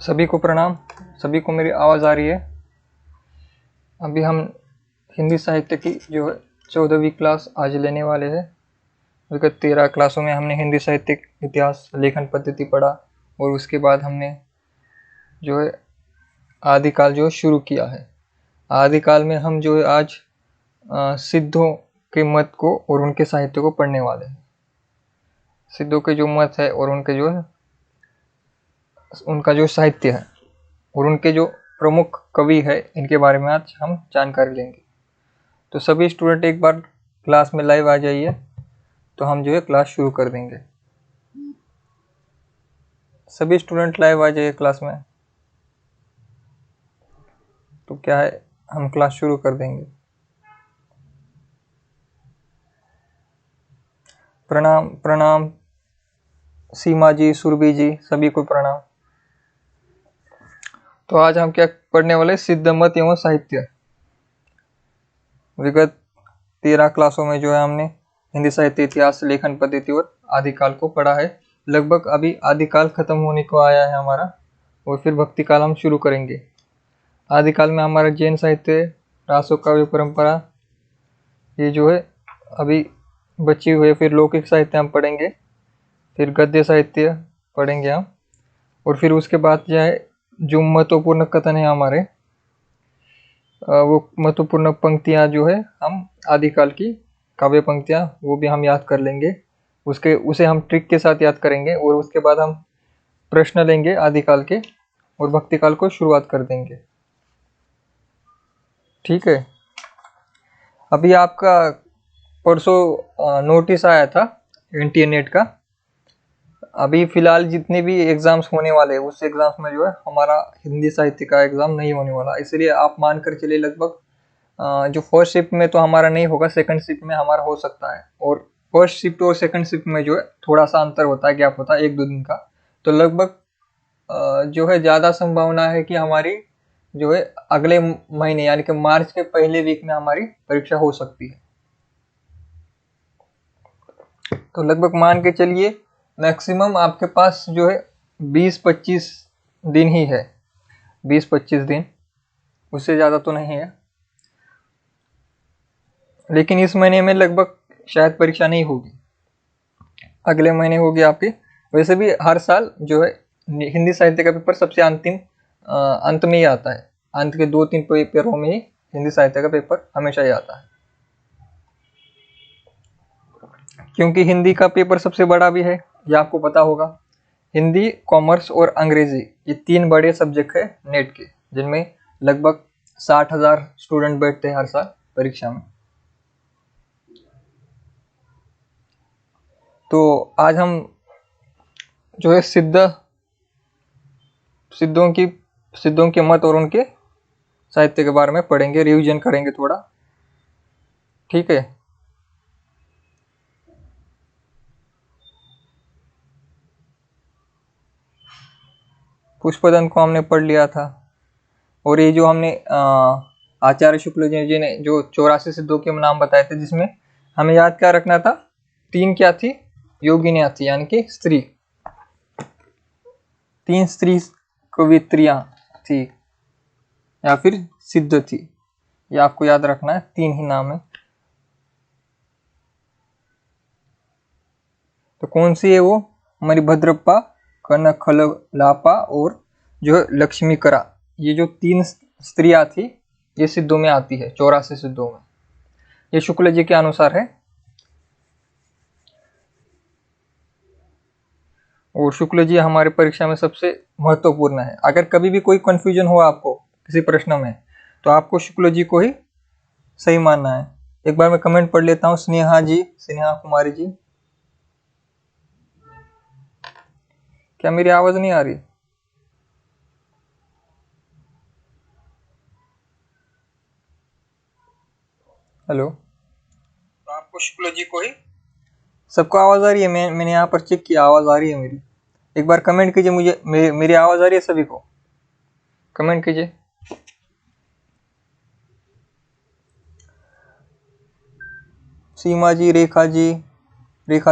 सभी को प्रणाम। सभी को मेरी आवाज़ आ रही है? अभी हम हिंदी साहित्य की जो है 14वीं क्लास आज लेने वाले हैं। विगत 13 क्लासों में हमने हिंदी साहित्य इतिहास लेखन पद्धति पढ़ा और उसके बाद हमने जो है आदिकाल जो शुरू किया है। आदिकाल में हम जो है आज सिद्धों के मत को और उनके साहित्य को पढ़ने वाले हैं। सिद्धों के जो मत है और उनके जो है उनका जो साहित्य है और उनके जो प्रमुख कवि है, इनके बारे में आज हम जानकारी लेंगे। तो सभी स्टूडेंट एक बार क्लास में लाइव आ जाइए, तो हम जो है क्लास शुरू कर देंगे। सभी स्टूडेंट लाइव आ जाइए क्लास में, तो क्या है हम क्लास शुरू कर देंगे। प्रणाम प्रणाम सीमा जी, सुरभि जी, सभी को प्रणाम। तो आज हम क्या पढ़ने वाले? सिद्ध मत एवं साहित्य। विगत 13 क्लासों में जो है हमने हिंदी साहित्य इतिहास लेखन पद्धति और आदिकाल को पढ़ा है। लगभग अभी आदिकाल खत्म होने को आया है हमारा, और फिर भक्ति काल हम शुरू करेंगे। आदिकाल में हमारा जैन साहित्य, रासो काव्य परंपरा, ये जो है अभी बची हुई। फिर लौकिक साहित्य हम पढ़ेंगे, फिर गद्य साहित्य पढ़ेंगे हम, और फिर उसके बाद जो है जो महत्वपूर्ण कथन है हमारे, वो महत्वपूर्ण पंक्तियां जो है हम आदिकाल की काव्य पंक्तियां, वो भी हम याद कर लेंगे। उसे हम ट्रिक के साथ याद करेंगे, और उसके बाद हम प्रश्न लेंगे आदिकाल के और भक्ति काल को शुरुआत कर देंगे। ठीक है। अभी आपका परसों नोटिस आया था इंटरनेट का। अभी फिलहाल जितने भी एग्जाम्स होने वाले हैं, उस एग्जाम्स में जो है हमारा हिंदी साहित्य का एग्जाम नहीं होने वाला। इसलिए आप मान कर चलिए लगभग जो फर्स्ट शिफ्ट में तो हमारा नहीं होगा, सेकंड शिफ्ट में हमारा हो सकता है। और फर्स्ट शिफ्ट और सेकंड शिफ्ट में जो है थोड़ा सा अंतर होता है, गैप होता है 1-2 दिन का। तो लगभग जो है ज़्यादा संभावना है कि हमारी जो है अगले महीने यानी कि मार्च के पहले वीक में हमारी परीक्षा हो सकती है। तो लगभग मान के चलिए मैक्सिमम आपके पास जो है 20-25 दिन ही है, 20-25 दिन, उससे ज़्यादा तो नहीं है। लेकिन इस महीने में लगभग शायद परीक्षा नहीं होगी, अगले महीने होगी आपकी। वैसे भी हर साल जो है हिंदी साहित्य का पेपर सबसे अंतिम अंत में ही आता है। अंत के 2-3 पेपरों में ही हिंदी साहित्य का पेपर हमेशा ही आता है, क्योंकि हिंदी का पेपर सबसे बड़ा भी है, ये आपको पता होगा। हिंदी, कॉमर्स और अंग्रेजी, ये 3 बड़े सब्जेक्ट है नेट के, जिनमें लगभग 60,000 स्टूडेंट बैठते हैं हर साल परीक्षा में। तो आज हम जो है सिद्धों के मत और उनके साहित्य के बारे में पढ़ेंगे, रिवीजन करेंगे थोड़ा। ठीक है। पुष्पदंत को हमने पढ़ लिया था, और ये जो हमने आचार्य शुक्ल जी ने जो 84 सिद्धों के नाम बताए थे, जिसमें हमें याद क्या रखना था? 3 क्या थी? योगिनियां थी, यानी कि स्त्री। 3 स्त्री कवित्रियां थी या फिर सिद्ध थी, ये आपको याद रखना है। 3 ही नाम है। तो कौन सी है वो? हमारी भद्रप्पा, कनखललापा और जो है लक्ष्मीकरा, ये जो 3 स्त्रियां थी, ये सिद्धों में आती है, 84 सिद्धों में। ये शुक्ल जी के अनुसार है, और शुक्ल जी हमारे परीक्षा में सबसे महत्वपूर्ण है। अगर कभी भी कोई कंफ्यूजन हो आपको किसी प्रश्न में, तो आपको शुक्ल जी को ही सही मानना है। एक बार मैं कमेंट पढ़ लेता हूँ। स्नेहा जी, स्नेहा कुमारी जी, क्या मेरी आवाज नहीं आ रही? हेलो। तो आपको शुक्ल जी को ही, सबको आवाज आ रही है? मैंने यहाँ पर चेक किया, आवाज आ रही है मेरी। एक बार कमेंट कीजिए मुझे, मेरी आवाज आ रही है? सभी को कमेंट कीजिए। सीमा जी, रेखा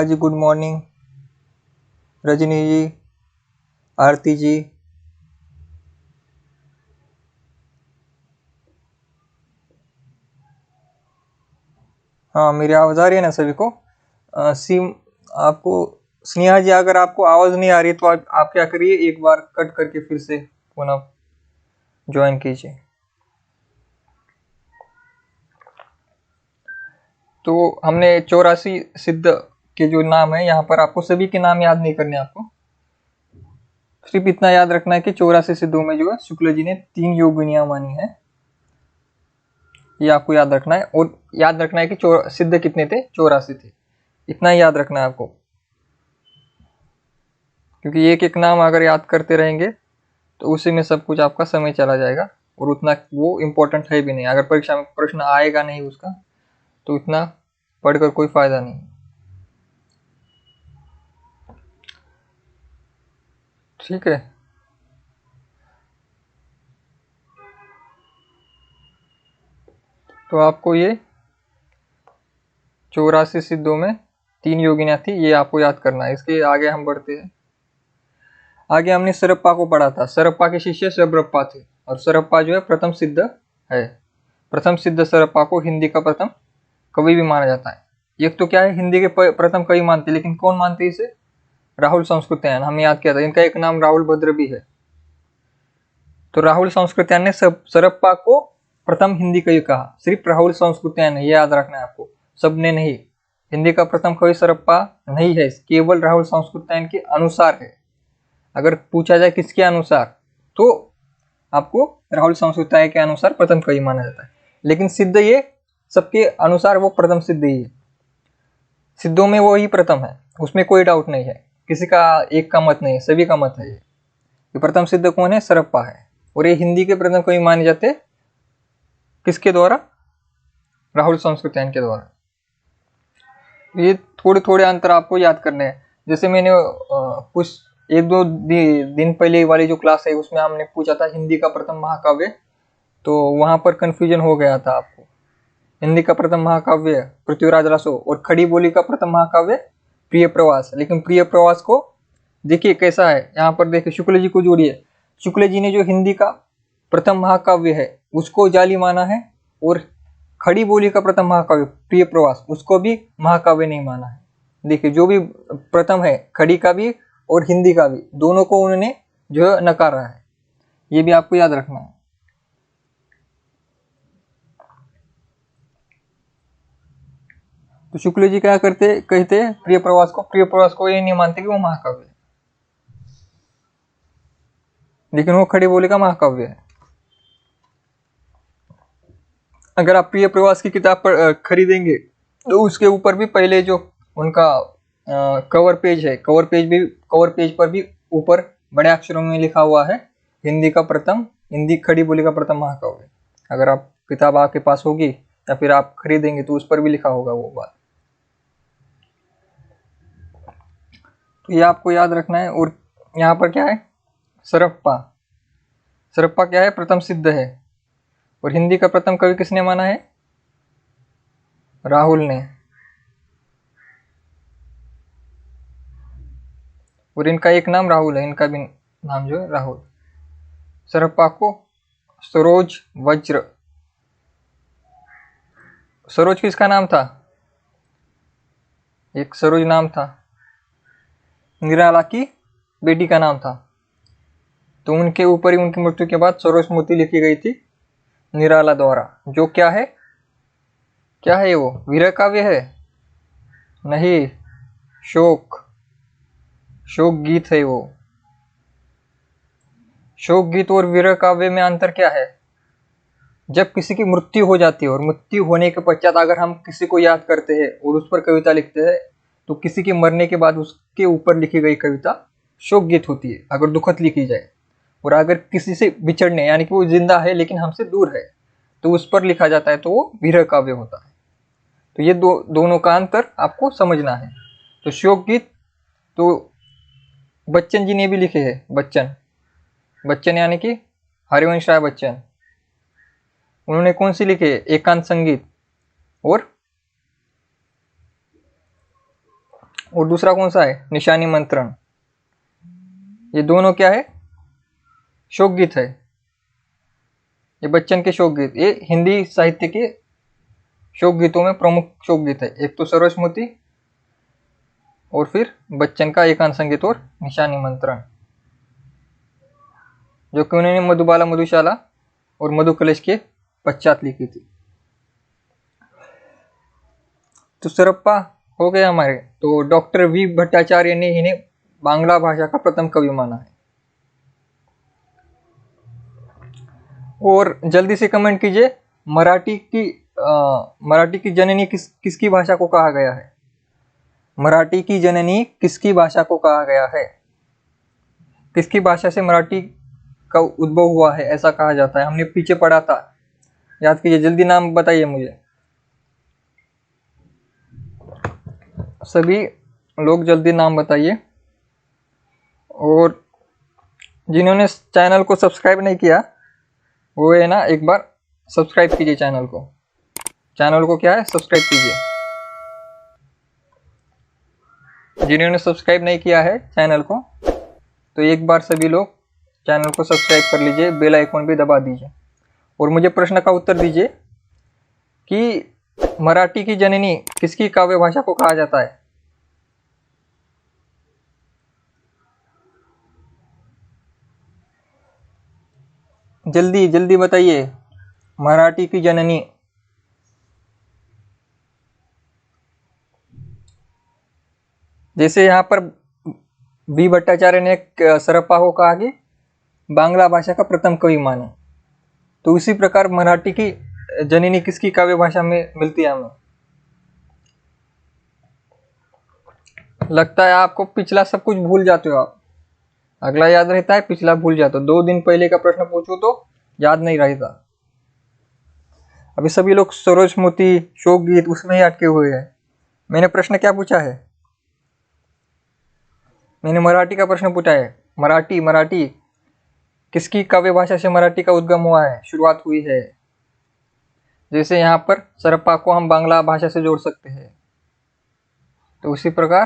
जी गुड मॉर्निंग। रजनी जी, आरती जी, हाँ, मेरी आवाज़ आ रही है ना सभी को? सीम आपको, स्नेहा जी, अगर आपको आवाज़ नहीं आ रही तो आप क्या करिए, एक बार कट करके फिर से पुनः ज्वाइन कीजिए। तो हमने 84 सिद्ध के जो नाम है, यहाँ पर आपको सभी के नाम याद नहीं करने, आपको सिर्फ इतना याद रखना है कि 84 सिद्धों में जो है शुक्ल जी ने 3 योगिनियां मानी है, ये आपको याद रखना है। और याद रखना है कि सिद्ध कितने थे? 84 थे, इतना ही याद रखना है आपको, क्योंकि एक एक नाम अगर याद करते रहेंगे तो उसी में सब कुछ आपका समय चला जाएगा, और उतना वो इम्पोर्टेंट है भी नहीं। अगर परीक्षा में प्रश्न आएगा नहीं उसका, तो इतना पढ़कर कोई फायदा नहीं। ठीक है, तो आपको ये 84 सिद्धों में 3 योगिनियां थी, ये आपको याद करना है। इसके आगे हम बढ़ते हैं। आगे हमने सरप्पा को पढ़ा था। सरप्पा के शिष्य सरबप्पा थे, और सरप्पा जो है प्रथम सिद्ध है। प्रथम सिद्ध सरप्पा को हिंदी का प्रथम कवि भी माना जाता है। एक तो क्या है, हिंदी के प्रथम कवि मानते, लेकिन कौन मानते इसे? राहुल संस्कृत्यायन। हमने याद किया था, इनका एक नाम राहुल भद्र भी है। तो राहुल संस्कृत्यायन ने सरप्पा को प्रथम हिंदी कवि कहा। सिर्फ राहुल संस्कृत्यायन है, ये याद रखना है आपको, सबने नहीं। हिंदी का प्रथम कवि सरप्पा नहीं है, केवल राहुल संस्कृत्यायन के अनुसार है। अगर पूछा जाए किसके अनुसार, तो आपको राहुल संस्कृत्यायन के अनुसार प्रथम कवि माना जाता है। लेकिन सिद्ध ये सबके अनुसार वो प्रथम सिद्ध ही है, सिद्धों में वो ही प्रथम है, उसमें कोई डाउट नहीं है। किसी का एक का मत नहीं है, सभी का मत है। ये प्रथम सिद्ध कौन है? सरप्पा है। और ये हिंदी के प्रथम कवि माने जाते किसके द्वारा? राहुल संस्कृत्यायन के द्वारा। ये थोड़े थोड़े अंतर आपको याद करने हैं। जैसे मैंने कुछ 1-2 दिन पहले वाली जो क्लास है उसमें हमने पूछा था हिंदी का प्रथम महाकाव्य, तो वहां पर कंफ्यूजन हो गया था आपको। हिंदी का प्रथम महाकाव्य पृथ्वीराज रासो, और खड़ी बोली का प्रथम महाकाव्य प्रिय प्रवास। लेकिन प्रिय प्रवास को देखिए कैसा है, यहाँ पर देखिए शुक्ल जी को जोड़िए। शुक्ल जी ने जो हिंदी का प्रथम महाकाव्य है उसको जाली माना है, और खड़ी बोली का प्रथम महाकाव्य प्रिय प्रवास उसको भी महाकाव्य नहीं माना है। देखिए, जो भी प्रथम है, खड़ी का भी और हिंदी का भी, दोनों को उन्होंने जो है नकारा है। ये भी आपको याद रखना है। तो शुक्ल जी क्या करते, कहते प्रिय प्रवास को ये नहीं मानते कि वो महाकाव्य है, लेकिन वो खड़ी बोली का महाकाव्य है। अगर आप प्रिय प्रवास की किताब पर खरीदेंगे तो उसके ऊपर भी पहले जो उनका कवर पेज है, कवर पेज पर भी ऊपर बड़े अक्षरों में लिखा हुआ है हिंदी खड़ी बोली का प्रथम महाकाव्य। अगर आप किताब आपके पास होगी या फिर आप खरीदेंगे तो उस पर भी लिखा होगा वो बात। तो ये आपको याद रखना है। और यहाँ पर क्या है, सरप्पा क्या है? प्रथम सिद्ध है। और हिंदी का प्रथम कवि किसने माना है? राहुल ने। और इनका एक नाम राहुल है, इनका भी नाम जो है राहुल। सरप्पा को सरोज वज्र, सरोज किसका नाम था? एक सरोज नाम था, निराला की बेटी का नाम था। तो उनके ऊपर ही उनकी मृत्यु के बाद सरोज स्मृति लिखी गई थी निराला द्वारा। जो क्या है, वो वीर काव्य है? नहीं, शोक गीत है वो। शोक गीत और वीर काव्य में अंतर क्या है? जब किसी की मृत्यु हो जाती है और मृत्यु होने के पश्चात अगर हम किसी को याद करते हैं और उस पर कविता लिखते हैं, तो किसी के मरने के बाद उसके ऊपर लिखी गई कविता शोक गीत होती है, अगर दुखद लिखी जाए। और अगर किसी से बिछड़ने, यानी कि वो जिंदा है लेकिन हमसे दूर है, तो उस पर लिखा जाता है, तो वो वीर काव्य होता है। तो ये दोनों का अंतर आपको समझना है। तो शोक गीत तो बच्चन जी ने भी लिखे हैं। बच्चन यानी कि हरिवंश राय बच्चन, उन्होंने कौन सी लिखे? एकांत संगीत। और दूसरा कौन सा है? निशानी मंत्रण। ये दोनों क्या है? शोक गीत है। ये बच्चन के शोक गीत, ये हिंदी साहित्य के शोक गीतों में प्रमुख शोक गीत है, एक तो सरस्वती और फिर बच्चन का एकांत संगीत और निशा निमंत्रण, जो कि उन्होंने मधुबाला मधुशाला और मधु कलश के पश्चात लिखी थी। तो सरप्पा हो गए हमारे। तो डॉक्टर वी भट्टाचार्य ने इन्हें बांग्ला भाषा का प्रथम कवि माना है। और जल्दी से कमेंट कीजिए, मराठी की जननी किसकी भाषा को कहा गया है? मराठी की जननी किसकी भाषा को कहा गया है? किसकी भाषा से मराठी का उद्भव हुआ है ऐसा कहा जाता है? हमने पीछे पढ़ा था, याद कीजिए, जल्दी नाम बताइए मुझे। सभी लोग जल्दी नाम बताइए। और जिन्होंने चैनल को सब्सक्राइब नहीं किया वो है ना, एक बार सब्सक्राइब कीजिए चैनल को। चैनल को क्या है, सब्सक्राइब कीजिए। जिन्होंने सब्सक्राइब नहीं किया है चैनल को, तो एक बार सभी लोग चैनल को सब्सक्राइब कर लीजिए, बेल आइकॉन भी दबा दीजिए। और मुझे प्रश्न का उत्तर दीजिए कि मराठी की जननी किसकी काव्य भाषा को कहा जाता है? जल्दी जल्दी बताइए, मराठी की जननी। जैसे यहाँ पर बी भट्टाचार्य ने सरप्पा को कहा कि बांग्ला भाषा का प्रथम कवि माने, तो उसी प्रकार मराठी की जननी किसकी काव्य भाषा में मिलती है हमें? लगता है आपको पिछला सब कुछ भूल जाते हो आप। अगला याद रहता है, पिछला भूल जाते हो। 2 दिन पहले का प्रश्न पूछो तो याद नहीं रहता। अभी सभी लोग सरस्वती, शोक गीत उसमें ही अटके हुए हैं। मैंने प्रश्न क्या पूछा है? मैंने मराठी का प्रश्न पूछा है। मराठी किसकी काव्य भाषा से मराठी का उद्गम हुआ है, शुरुआत हुई है? जैसे यहाँ पर सरप्पा को हम बांग्ला भाषा से जोड़ सकते हैं, तो उसी प्रकार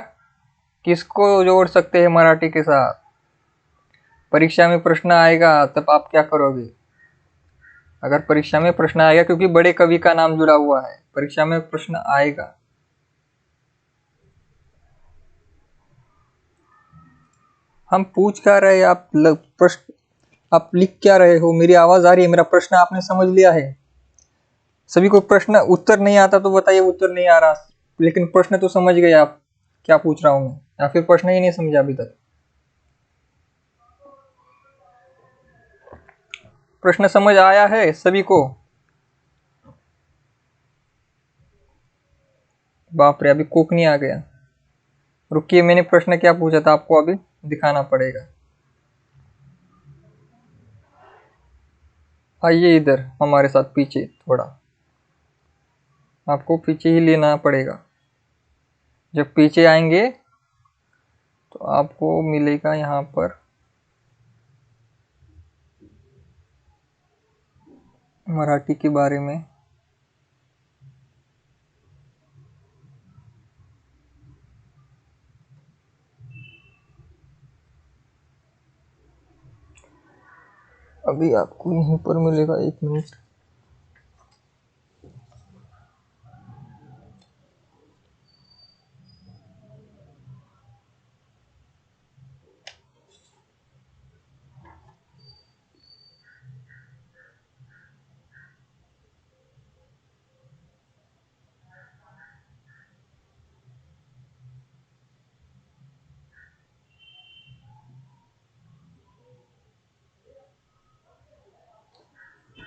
किसको जोड़ सकते हैं मराठी के साथ? परीक्षा में प्रश्न आएगा तब आप क्या करोगे? अगर परीक्षा में प्रश्न आएगा, क्योंकि बड़े कवि का नाम जुड़ा हुआ है, परीक्षा में प्रश्न आएगा। हम पूछ क्या रहे, आप प्रश्न आप लिख क्या रहे हो? मेरी आवाज आ रही है? मेरा प्रश्न आपने समझ लिया है? सभी को प्रश्न उत्तर नहीं आता तो बताइए उत्तर नहीं आ रहा, लेकिन प्रश्न तो समझ गए आप क्या पूछ रहा हूं मैं, या फिर प्रश्न ही नहीं समझा अभी तक? प्रश्न समझ आया है सभी को? बाप रे, अभी कोकनी आ गया। रुकिए, मैंने प्रश्न क्या पूछा था आपको अभी दिखाना पड़ेगा। आइए इधर हमारे साथ पीछे, थोड़ा आपको पीछे ही लेना पड़ेगा। जब पीछे आएंगे तो आपको मिलेगा यहाँ पर मराठी के बारे में। अभी आपको यहीं पर मिलेगा, 1 मिनट।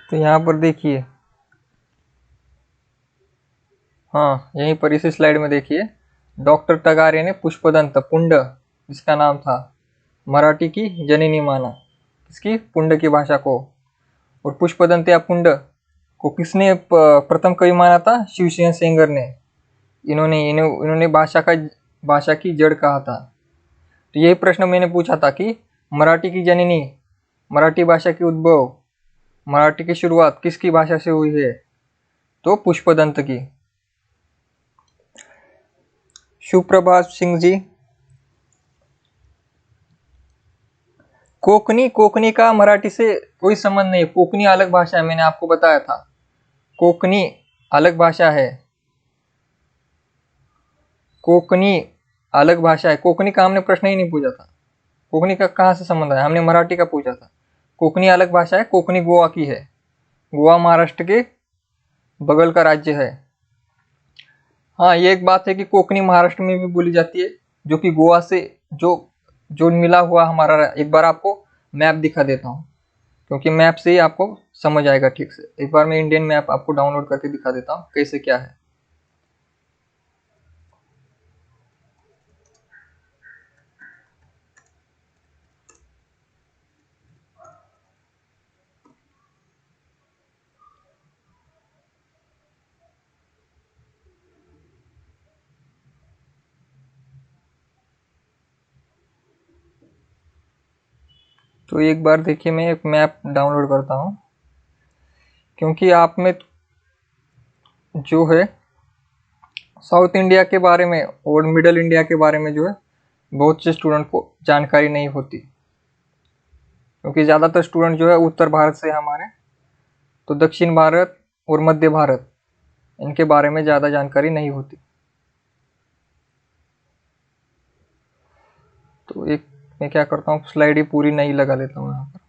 तो यहाँ पर देखिए, हाँ यहीं पर इसी स्लाइड में देखिए, डॉक्टर टगारे ने पुष्पदंत पुंड, जिसका नाम था, मराठी की जननी माना। किसकी? पुंड की भाषा को। और पुष्पदंत या पुंड को किसने प्रथम कवि माना था? शिवसेन सेंगर ने। इन्होंने भाषा की जड़ कहा था। तो यही प्रश्न मैंने पूछा था कि मराठी की जननी, मराठी भाषा की उद्भव, मराठी की शुरुआत किसकी भाषा से हुई है? तो पुष्पदंत की। सुप्रभात सिंह जी। कोकनी का मराठी से कोई संबंध नहीं, कोकनी अलग भाषा है, मैंने आपको बताया था। कोकनी अलग भाषा है, कोंकणी अलग भाषा है। कोंकणी का हमने प्रश्न ही नहीं पूछा था, कोंकणी का कहाँ से संबंध है, हमने मराठी का पूछा था। कोंकणी अलग भाषा है, कोंकणी गोवा की है, गोवा महाराष्ट्र के बगल का राज्य है। हाँ, ये एक बात है कि कोंकणी महाराष्ट्र में भी बोली जाती है, जो कि गोवा से जो जो मिला हुआ हमारा। एक बार आपको मैप दिखा देता हूँ, क्योंकि मैप से ही आपको समझ आएगा ठीक से। एक बार मैं इंडियन मैप आपको डाउनलोड करके दिखा देता हूँ कैसे क्या है। तो एक बार देखिए, मैं एक मैप डाउनलोड करता हूँ, क्योंकि आप में जो है साउथ इंडिया के बारे में और मिडल इंडिया के बारे में जो है बहुत से स्टूडेंट को जानकारी नहीं होती, क्योंकि ज़्यादातर स्टूडेंट जो है उत्तर भारत से हमारे, तो दक्षिण भारत और मध्य भारत इनके बारे में ज़्यादा जानकारी नहीं होती। तो एक मैं क्या करता हूँ, स्लाइड ही पूरी नहीं लगा लेता हूँ यहाँ पर।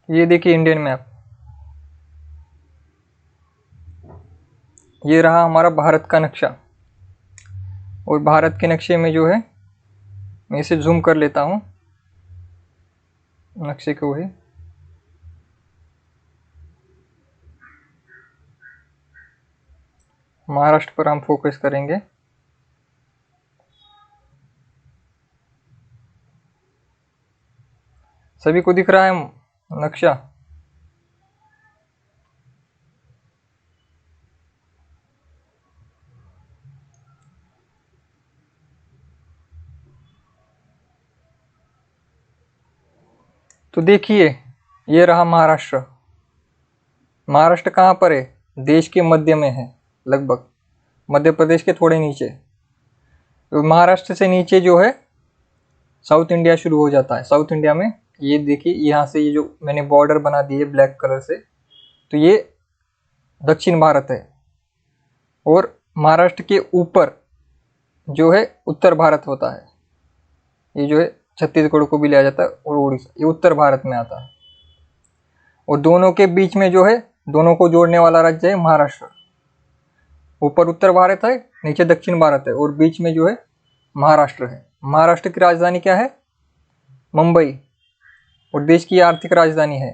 ये देखिए इंडियन मैप, ये रहा हमारा भारत का नक्शा। और भारत के नक्शे में जो है, मैं इसे जूम कर लेता हूँ नक्शे को ही। महाराष्ट्र पर हम फोकस करेंगे। सभी को दिख रहा है नक्शा? तो देखिए, ये रहा महाराष्ट्र। महाराष्ट्र कहाँ पर है? देश के मध्य में है, लगभग मध्य प्रदेश के थोड़े नीचे। तो महाराष्ट्र से नीचे जो है साउथ इंडिया शुरू हो जाता है। साउथ इंडिया में ये देखिए, यहाँ से ये जो मैंने बॉर्डर बना दी है ब्लैक कलर से, तो ये दक्षिण भारत है। और महाराष्ट्र के ऊपर जो है उत्तर भारत होता है। ये जो है छत्तीसगढ़ को भी लिया जाता है और उड़ीसा, ये उत्तर भारत में आता है। और दोनों के बीच में जो है, दोनों को जोड़ने वाला राज्य है महाराष्ट्र। ऊपर उत्तर भारत है, नीचे दक्षिण भारत है, और बीच में जो है महाराष्ट्र है। महाराष्ट्र की राजधानी क्या है? मुंबई। और देश की आर्थिक राजधानी है,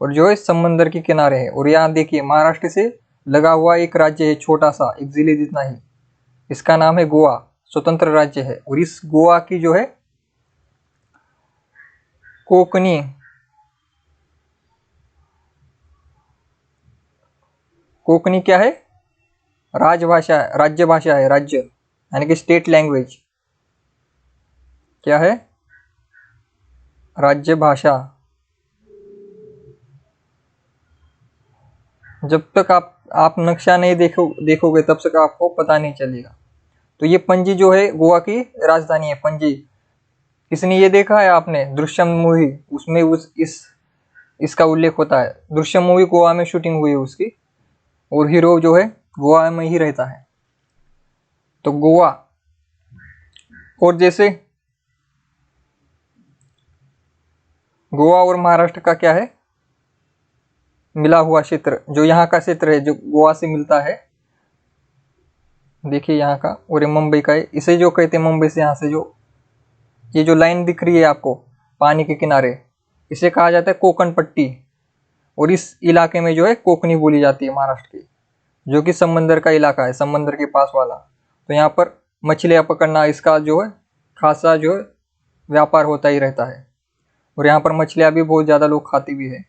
और जो है समंदर के किनारे है। और यहाँ देखिए, महाराष्ट्र से लगा हुआ एक राज्य है, छोटा सा, एक जिले जितना ही, इसका नाम है गोवा, स्वतंत्र राज्य है। और इस गोवा की जो है कोंकणी कोंकणी क्या है? राजभाषा है, राज्य भाषा है, राज्य यानी कि स्टेट लैंग्वेज। क्या है? राज्य भाषा। जब तक आप नक्शा नहीं देखोगे तब तक आपको पता नहीं चलेगा। तो ये पणजी जो है गोवा की राजधानी है, पणजी। किसने ये देखा है आपने? दृश्यम मूवी, उसमें इसका उल्लेख होता है। दृश्यम मूवी गोवा में शूटिंग हुई है उसकी, और हीरो जो है गोवा में ही रहता है। तो गोवा, और जैसे गोवा और महाराष्ट्र का क्या है, मिला हुआ क्षेत्र, जो यहाँ का क्षेत्र है जो गोवा से मिलता है, देखिए यहाँ का, और ये मुंबई का है। इसे जो कहते हैं मुंबई से यहाँ से जो ये जो लाइन दिख रही है आपको पानी के किनारे, इसे कहा जाता है कोंकण पट्टी। और इस इलाके में जो है कोंकणी बोली जाती है महाराष्ट्र की, जो कि समंदर का इलाका है, समंदर के पास वाला। तो यहाँ पर मछलियाँ पकड़ना, इसका जो है खासा जो है व्यापार होता ही रहता है। और यहाँ पर मछलियाँ भी बहुत ज़्यादा लोग खाती भी है,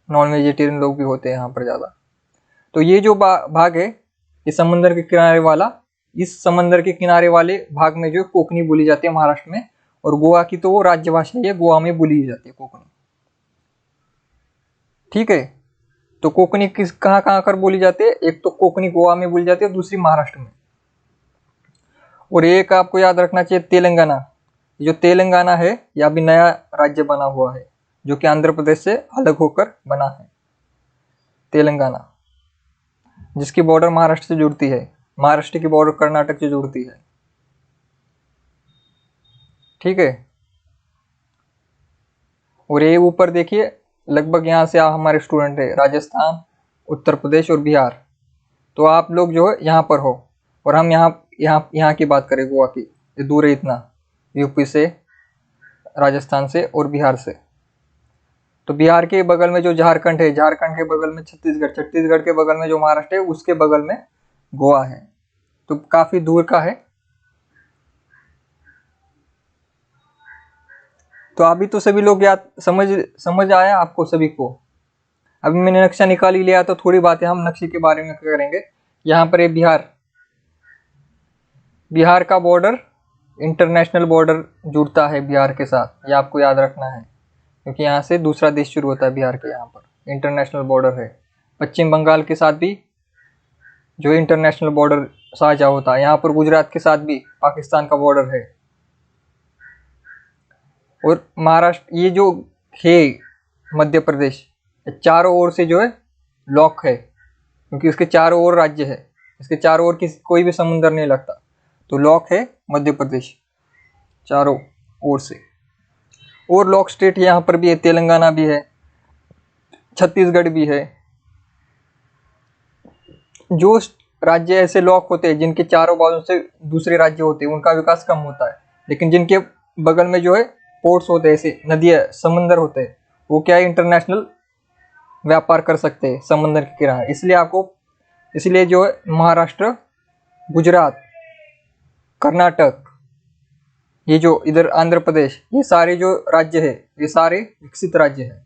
नॉन वेजिटेरियन लोग भी होते हैं यहाँ पर ज़्यादा। तो ये जो भाग है, ये समंदर के किनारे वाला, इस समंदर के किनारे वाले भाग में जो कोंकणी बोली जाती है महाराष्ट्र में। और गोवा की तो वो राज्य भाषा है, गोवा में बोली जाती है कोंकणी। ठीक है, तो कोंकणी किस कहाँ कहाँ कर बोली जाती है? एक तो कोंकणी गोवा में बोली जाती है, दूसरी महाराष्ट्र में। और एक आपको याद रखना चाहिए तेलंगाना। जो तेलंगाना है यह अभी नया राज्य बना हुआ है जो कि आंध्र प्रदेश से अलग होकर बना है। तेलंगाना जिसकी बॉर्डर महाराष्ट्र से जुड़ती है, महाराष्ट्र की बॉर्डर कर्नाटक से जुड़ती है। ठीक है। और ये ऊपर देखिए लगभग यहाँ से हमारे स्टूडेंट है राजस्थान, उत्तर प्रदेश और बिहार। तो आप लोग जो है यहाँ पर हो और हम यहाँ की बात करें गोवा की। ये दूर है इतना, यूपी से, राजस्थान से और बिहार से। तो बिहार के बगल में जो झारखंड है, झारखंड के बगल में छत्तीसगढ़, छत्तीसगढ़ के बगल में जो महाराष्ट्र है उसके बगल में गोवा है। तो काफी दूर का है। तो अभी तो सभी लोग याद समझ आया आपको सभी को। अभी मैंने नक्शा निकाल ही लिया तो थोड़ी बातें हम नक्शे के बारे में करेंगे। यहाँ पर है बिहार। बिहार का बॉर्डर इंटरनेशनल बॉर्डर जुड़ता है बिहार के साथ, ये आपको याद रखना है क्योंकि यहाँ से दूसरा देश शुरू होता है बिहार के। यहाँ पर इंटरनेशनल बॉर्डर है। पश्चिम बंगाल के साथ भी जो इंटरनेशनल बॉर्डर साझा होता है। यहाँ पर गुजरात के साथ भी पाकिस्तान का बॉर्डर है। और महाराष्ट्र ये जो है मध्य प्रदेश, चारों ओर से जो है लॉक है क्योंकि इसके चारों ओर राज्य है, इसके चारों ओर कोई भी समुद्र नहीं लगता। तो लॉक है मध्य प्रदेश चारों ओर से। और लॉक स्टेट यहाँ पर भी है, तेलंगाना भी है, छत्तीसगढ़ भी है। जो राज्य ऐसे लॉक होते हैं जिनके चारों बाजू से दूसरे राज्य होते हैं उनका विकास कम होता है, लेकिन जिनके बगल में जो है पोर्ट्स होते हैं, ऐसे नदियाँ, समंदर होते हैं, वो क्या है इंटरनेशनल व्यापार कर सकते हैं समंदर के किनारे। इसलिए जो है महाराष्ट्र, गुजरात, कर्नाटक, ये जो इधर आंध्र प्रदेश, ये सारे जो राज्य है ये सारे विकसित राज्य हैं।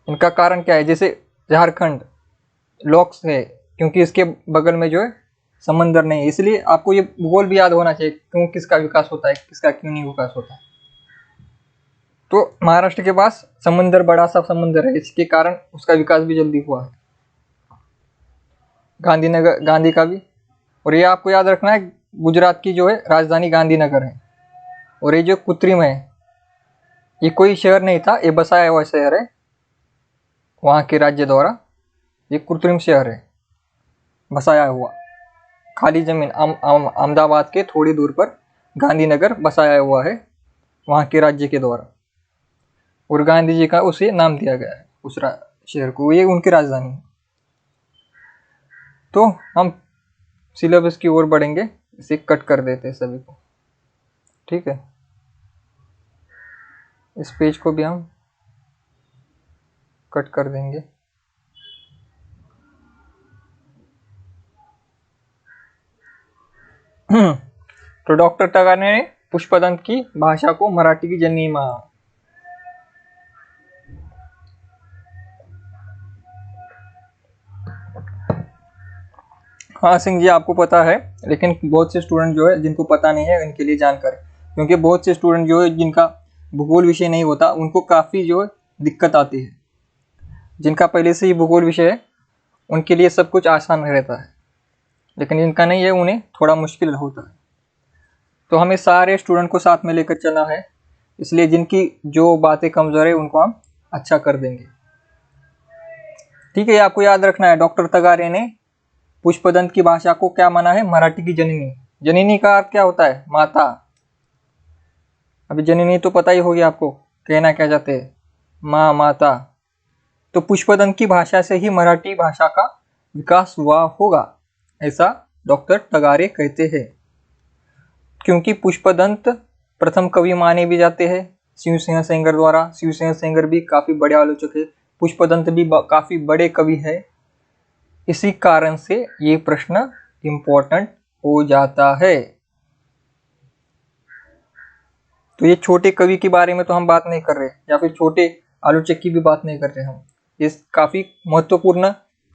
इनका कारण क्या है? जैसे झारखंड लॉक्स है क्योंकि इसके बगल में जो है समंदर नहीं है। इसलिए आपको ये भूगोल भी याद होना चाहिए क्यों किसका विकास होता है, किसका क्यों नहीं विकास होता है। तो महाराष्ट्र के पास समंदर, बड़ा सा समंदर है, इसके कारण उसका विकास भी जल्दी हुआ है। गांधीनगर, गांधी का भी। और ये आपको याद रखना है गुजरात की जो है राजधानी गांधीनगर है। और ये जो कृत्रिम है ये कोई शहर नहीं था, ये बसाया हुआ शहर है वहाँ के राज्य द्वारा। ये कृत्रिम शहर है बसाया हुआ, खाली जमीन अहमदाबाद के थोड़ी दूर पर गांधीनगर बसाया हुआ है वहाँ के राज्य के द्वारा। और गांधी जी का उसे नाम दिया गया है उस शहर को, ये उनकी राजधानी है। तो हम सिलेबस की ओर बढ़ेंगे, इसे कट कर देते हैं सभी को। ठीक है, इस पेज को भी हम कट कर देंगे। तो डॉक्टर टगारे ने पुष्पदंत की भाषा को मराठी की जननी माना। हाँ सिंह जी, आपको पता है, लेकिन बहुत से स्टूडेंट जो है जिनको पता नहीं है इनके लिए जानकारी, क्योंकि बहुत से स्टूडेंट जो है जिनका भूगोल विषय नहीं होता उनको काफ़ी जो है दिक्कत आती है। जिनका पहले से ही भूगोल विषय है उनके लिए सब कुछ आसान रहता है, लेकिन जिनका नहीं है उन्हें थोड़ा मुश्किल होता है। तो हमें सारे स्टूडेंट को साथ में लेकर चलना है, इसलिए जिनकी जो बातें कमज़ोर है उनको हम अच्छा कर देंगे। ठीक है, आपको याद रखना है डॉक्टर तगारे ने पुष्पदंत की भाषा को क्या माना है? मराठी की जननी। जननी का अर्थ क्या होता है? माता। अभी जननी तो पता ही होगी आपको, कहना क्या चाहते हैं, माँ, माता। तो पुष्पदंत की भाषा से ही मराठी भाषा का विकास हुआ होगा, ऐसा डॉक्टर तगारे कहते हैं। क्योंकि पुष्पदंत प्रथम कवि माने भी जाते हैं शिवसिंह सेंगर द्वारा। शिवसिंह सेंगर भी काफ़ी बड़े आलोचक है, पुष्पदंत भी काफ़ी बड़े कवि है। इसी कारण से ये प्रश्न इम्पोर्टेंट हो जाता है। तो ये छोटे कवि के बारे में तो हम बात नहीं कर रहे, या फिर छोटे आलोचक की भी बात नहीं कर रहे हम। ये काफ़ी महत्वपूर्ण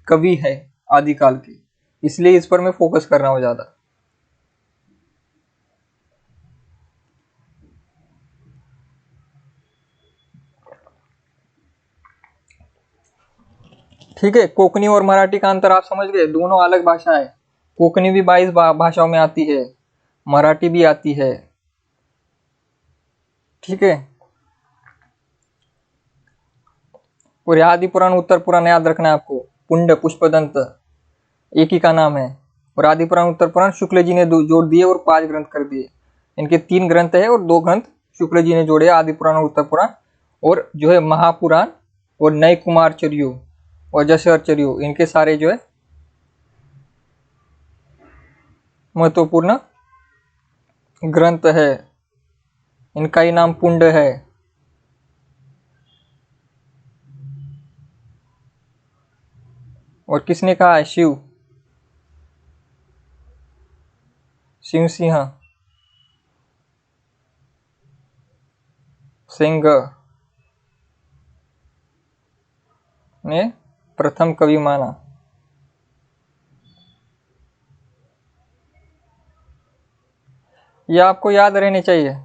कवि है आदिकाल के, इसलिए इस पर मैं फोकस कर रहा हूँ ज़्यादा। ठीक है, कोंकणी और मराठी का अंतर आप समझ गए, दोनों अलग भाषा है। कोंकणी भी 22 भाषाओं में आती है, मराठी भी आती है। ठीक है। और आदि पुराण उत्तर पुराण याद रखना है आपको। पुंड पुष्पदंत एक ही का नाम है। और आदि पुराण उत्तर पुराण शुक्ल जी ने जोड़ दिए और 5 ग्रंथ कर दिए। इनके 3 ग्रंथ है और 2 ग्रंथ शुक्ल जी ने जोड़े, आदि पुराण और उत्तर पुराण। और जो है महापुराण और नय कुमार चर्यो और जशर चर्यो, इनके सारे जो है महत्वपूर्ण ग्रंथ है। इनका ही नाम पुंड है। और किसने कहा है? शिव सिंह सिंह ने प्रथम कवि माना। यह आपको याद रहने चाहिए।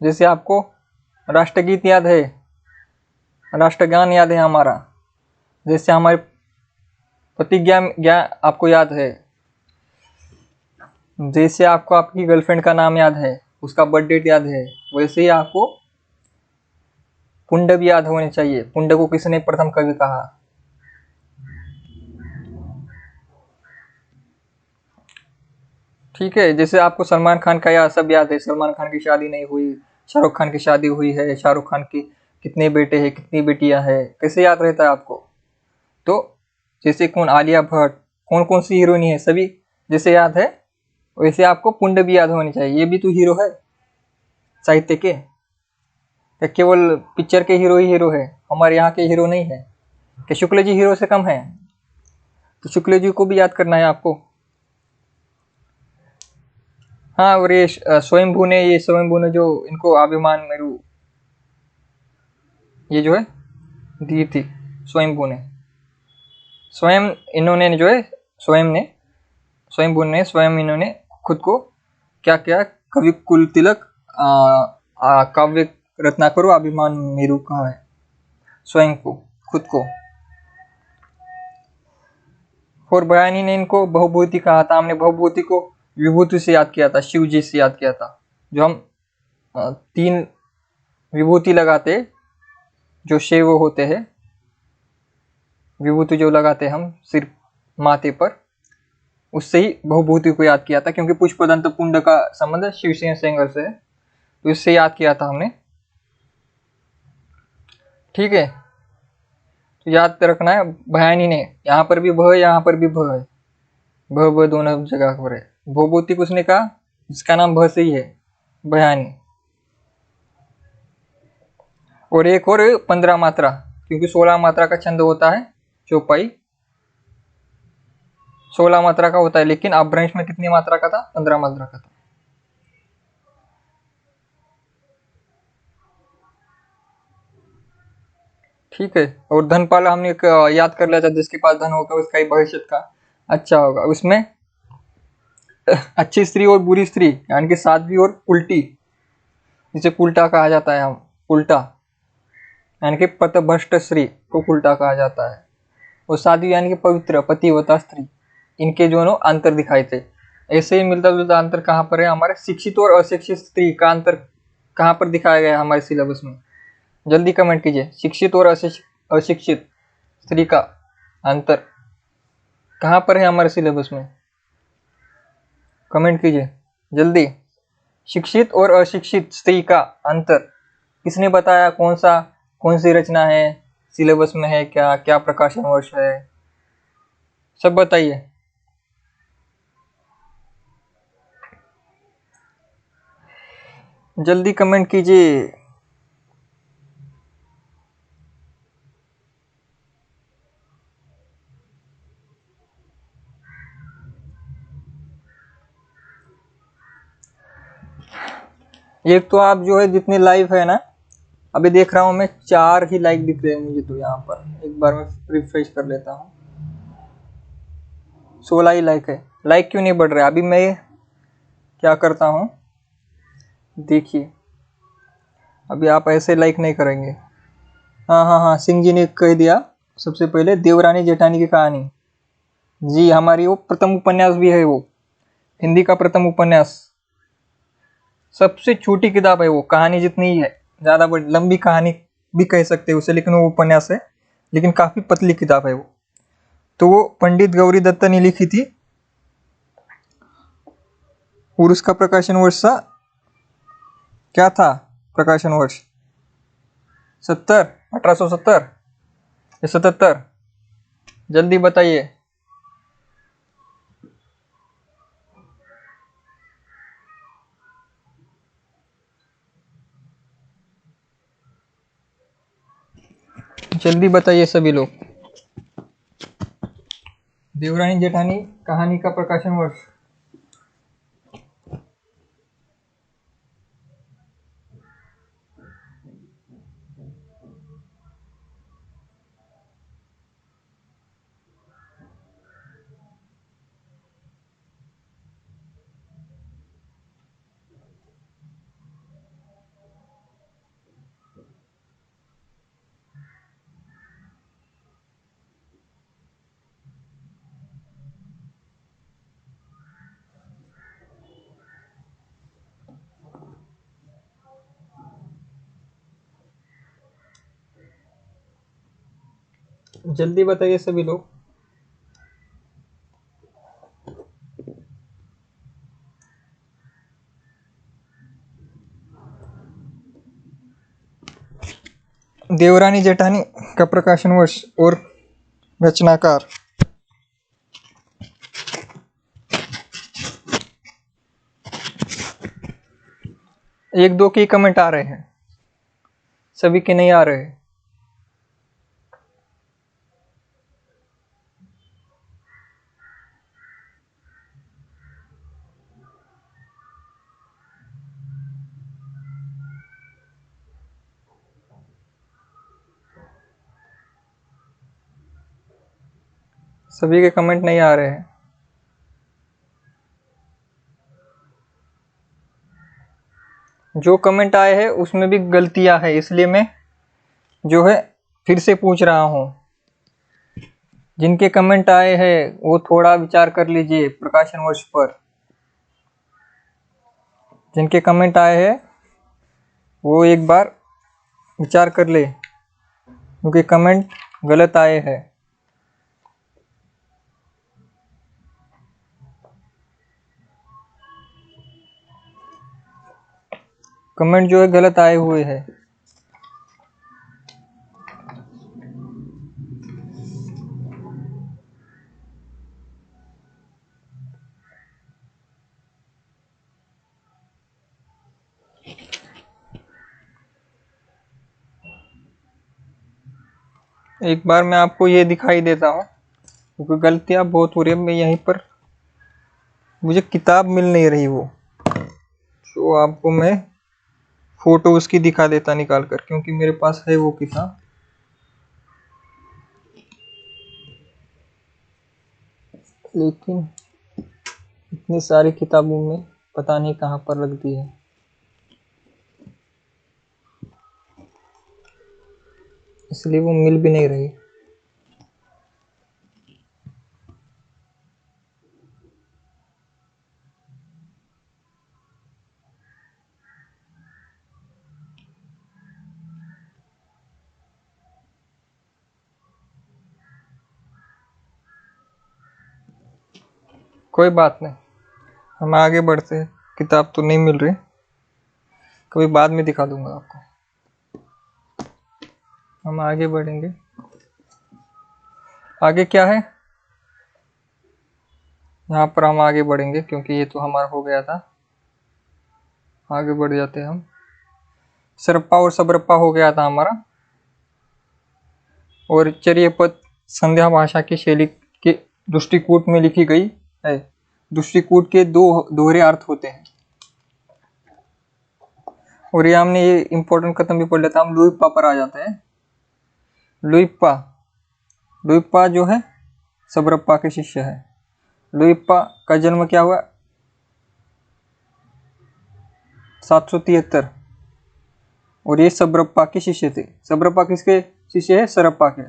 जैसे आपको राष्ट्रगीत याद है, राष्ट्रगान याद है हमारा, जैसे हमारे प्रतिज्ञा आपको याद है, जैसे आपको आपकी गर्लफ्रेंड का नाम याद है, उसका बर्थ डेट याद है, वैसे ही आपको पुंड भी याद होने चाहिए। पुंड को किसने प्रथम कवि कहा? ठीक है। जैसे आपको सलमान खान का याद सब याद है, सलमान खान की शादी नहीं हुई, शाहरुख खान की शादी हुई है, शाहरुख खान की कितने बेटे हैं, कितनी बेटियां हैं, कैसे याद रहता है आपको? तो जैसे कौन, आलिया भट्ट, कौन कौन सी हीरोइनी है, सभी जैसे याद है वैसे आपको पुंड भी याद होनी चाहिए। ये भी तो हीरो है साहित्य के, या केवल पिक्चर के हीरो ही हीरो है, हमारे यहाँ के हीरो नहीं है? क्या शुक्ल जी हीरो से कम है? तो शुक्ल जी को भी याद करना है आपको। हाँ, और ये स्वयंभू ने जो इनको अभिमान मेरू ये जो है दी थी, स्वयंभू ने, स्वयं इन्होंने जो है स्वयं इन्होंने खुद को क्या किया? कवि कुल तिलक काव्य रत्नाकर अभिमान मेरू कहा है स्वयं को, खुद को। और बयानी ने इनको बहुभूति कहा था। हमने बहुभूति को विभूति से याद किया था, शिव जी से याद किया था। जो हम 3 विभूति लगाते, जो शिव होते हैं, विभूति जो लगाते हम सिर माथे पर, उससे ही बहुभूति को याद किया था। क्योंकि पुष्पदंत पुंड का संबंध शिव सेंगर से है, तो इससे याद किया था हमने। ठीक है। तो याद रखना है, बयानी ने, यहाँ पर भी भ है, यहाँ पर भी भ है, भ दोनों जगह पर है। भूभूति किसने कहा? जिसका नाम भ से ही है, बयानी। और एक और 15 मात्रा, क्योंकि 16 मात्रा का छंद होता है चौपाई, 16 मात्रा का होता है, लेकिन अपभ्रंश में कितनी मात्रा का था? 15 मात्रा का था। ठीक है। और धनपाल हमने याद कर लिया था, जिसके पास धन होगा उसका ही भविष्य का अच्छा होगा। उसमें अच्छी स्त्री और बुरी स्त्री, यानी कि साध्वी और उल्टी, जिसे उल्टा कहा जाता है, हम उल्टा, यानी कि पथभ्रष्ट स्त्री को उल्टा कहा जाता है। और साध्वी यानी कि पवित्र पतिव्रता स्त्री, इनके दोनों अंतर दिखाए थे। ऐसे ही मिलता जुलता अंतर कहाँ पर है? हमारे शिक्षित और अशिक्षित स्त्री का अंतर कहाँ पर दिखाया गया है हमारे सिलेबस में? जल्दी कमेंट कीजिए। शिक्षित और अशिक्षित स्त्री का अंतर कहाँ पर है हमारे सिलेबस में? कमेंट कीजिए जल्दी। शिक्षित और अशिक्षित स्त्री का अंतर किसने बताया? कौन सी रचना है, सिलेबस में है क्या, क्या प्रकाशन वर्ष है, सब बताइए। जल्दी कमेंट कीजिए। एक तो आप जो है जितने लाइव है ना, अभी देख रहा हूँ मैं 4 ही लाइक दिख रहे हैं मुझे तो यहाँ पर। एक बार मैं रिफ्रेश कर लेता हूँ, 16 ही लाइक है। लाइक क्यों नहीं बढ़ रहा है? अभी मैं क्या करता हूँ देखिए, अभी आप ऐसे लाइक नहीं करेंगे। हाँ हाँ हाँ, सिंह जी ने कह दिया सबसे पहले, देवरानी जेठानी की कहानी। जी, हमारी वो प्रथम उपन्यास भी है, वो हिंदी का प्रथम उपन्यास। सबसे छोटी किताब है वो, कहानी जितनी ही है, ज्यादा बड़ी लंबी कहानी भी कह सकते हैं उसे, लेकिन वो उपन्यास है, लेकिन काफी पतली किताब है वो। तो वो पंडित गौरी दत्त ने लिखी थी, और उसका प्रकाशन वर्ष था, क्या था प्रकाशन वर्ष? 70, 1870 या 77? जल्दी बताइए। जल्दी बताइए सभी लोग। देवरानी जेठानी कहानी का प्रकाशन वर्ष? जल्दी बताइए सभी लोग। देवरानी जेठानी का प्रकाशन वर्ष और रचनाकार? एक दो के कमेंट आ रहे हैं, सभी के नहीं आ रहे। सभी के कमेंट नहीं आ रहे हैं। जो कमेंट आए हैं उसमें भी गलतियां है, इसलिए मैं जो है फिर से पूछ रहा हूँ। जिनके कमेंट आए हैं वो थोड़ा विचार कर लीजिए प्रकाशन वर्ष पर। जिनके कमेंट आए हैं वो एक बार विचार कर ले, क्योंकि कमेंट गलत आए हैं। कमेंट जो है गलत आए हुए हैं। एक बार मैं आपको ये दिखाई देता हूँ, क्योंकि गलतियां बहुत हो रही है। मैं यहीं पर, मुझे किताब मिल नहीं रही वो, तो आपको मैं फोटो उसकी दिखा देता निकाल कर, क्योंकि मेरे पास है वो किताब। लेकिन इतनी सारी किताबों में पता नहीं कहाँ पर रख दी है। इसलिए वो मिल भी नहीं रही। कोई बात नहीं, हम आगे बढ़ते हैं। किताब तो नहीं मिल रही, कभी बाद में दिखा दूंगा आपको। हम आगे बढ़ेंगे। आगे क्या है, यहाँ पर हम आगे बढ़ेंगे, क्योंकि ये तो हमारा हो गया था। आगे बढ़ जाते हैं हम। सरप्पा और सबरप्पा हो गया था हमारा। और चर्य पद संध्या भाषा की शैली के दृष्टिकूट में लिखी गई है। दृष्टिकूट के दो दोहरे अर्थ होते हैं। और ये हमने ये इंपॉर्टेंट खत्म भी पढ़ लेता। हम लुइप्पा पर आ जाते हैं। लुइप्पा, लुइप्पा जो है सबरप्पा के शिष्य है। लुइप्पा का जन्म क्या हुआ? 773। और ये सबरप्पा के शिष्य थे। सबरप्पा किसके शिष्य है? सरप्पा के।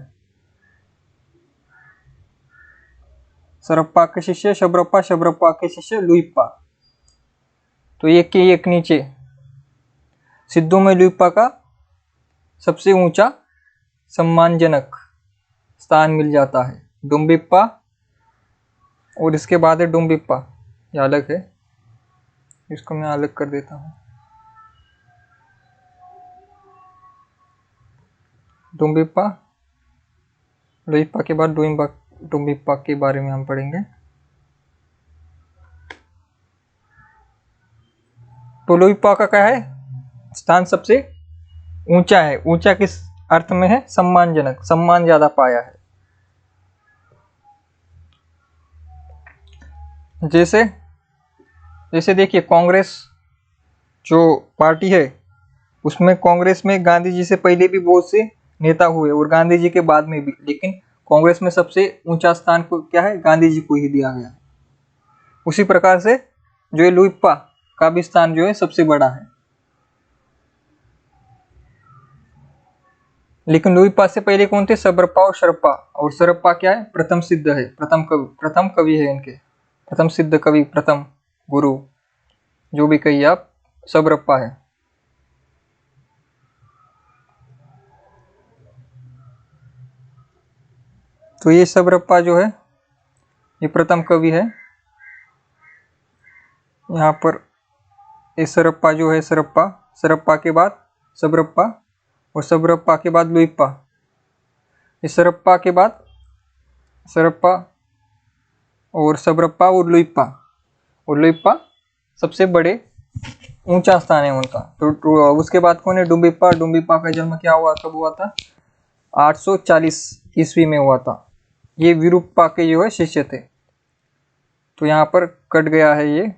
सरप्पा के शिष्य शबरप्पा, शबरप्पा के शिष्य लुइप्पा। तो एक के एक नीचे सिद्धों में लुइप्पा का सबसे ऊंचा सम्मानजनक स्थान मिल जाता है, डुम्बिप्पा, और इसके बाद है डुम्बिप्पा, ये अलग है, इसको मैं अलग कर देता हूँ। डुम्बिप्पा, लुइप्पा के बाद डुम्बिप्पा के बारे में हम पढ़ेंगे। तो लुइप्पा का क्या है, स्थान सबसे ऊंचा है। ऊंचा किस अर्थ में है, सम्मानजनक, सम्मान ज्यादा पाया है। जैसे जैसे देखिए, कांग्रेस जो पार्टी है, उसमें कांग्रेस में गांधी जी से पहले भी बहुत से नेता हुए और गांधी जी के बाद में भी, लेकिन कांग्रेस में सबसे ऊंचा स्थान को क्या है, गांधी जी को ही दिया गया। उसी प्रकार से जो है लुइप्पा का भी स्थान जो है सबसे बड़ा है। लेकिन लुइप्पा से पहले कौन थे, सबरप्पा और शरप्पा। और शरप्पा क्या है, प्रथम सिद्ध है, प्रथम कवि है इनके, प्रथम सिद्ध कवि, प्रथम गुरु, जो भी कहिए आप, सबरप्पा है। तो ये सबरप्पा जो है ये प्रथम कवि है। यहाँ पर ये सरप्पा जो है, सरप्पा, सरप्पा के बाद सबरप्पा, और सबरप्पा के बाद लुइप्पा। इस सरप्पा के बाद सरप्पा और सबरप्पा और लुइप्पा सबसे बड़े ऊंचा स्थान है उनका। तो उसके बाद कौन है, डुम्बिप्पा। डुम्बिप्पा का जन्म क्या हुआ, कब हुआ था, 840 ईस्वी में हुआ था। ये विरूप्पा के जो है शिष्य थे। तो यहाँ पर कट गया है ये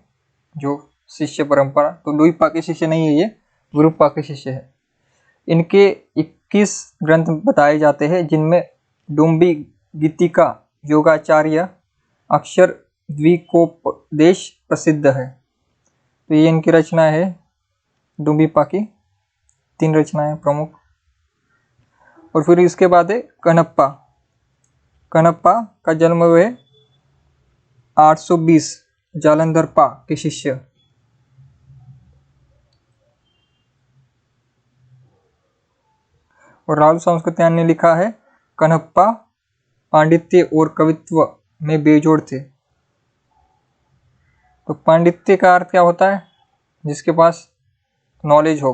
जो शिष्य परंपरा, तो लुइप्पा के शिष्य नहीं है, ये विरूप्पा के शिष्य है। इनके 21 ग्रंथ बताए जाते हैं, जिनमें डुम्बी गीतिका, योगाचार्य, अक्षर द्विकोपदेश प्रसिद्ध है। तो ये इनकी रचना है, डुम्बिप्पा की 3 रचनाएं प्रमुख। और फिर इसके बाद है कणप्पा। कणप्पा का जन्म हुए 820, जालंधरप्पा के शिष्य। और राहुल संस्कृत्यायन ने लिखा है, कणप्पा पांडित्य और कवित्व में बेजोड़ थे। तो पांडित्य का अर्थ क्या होता है, जिसके पास नॉलेज हो,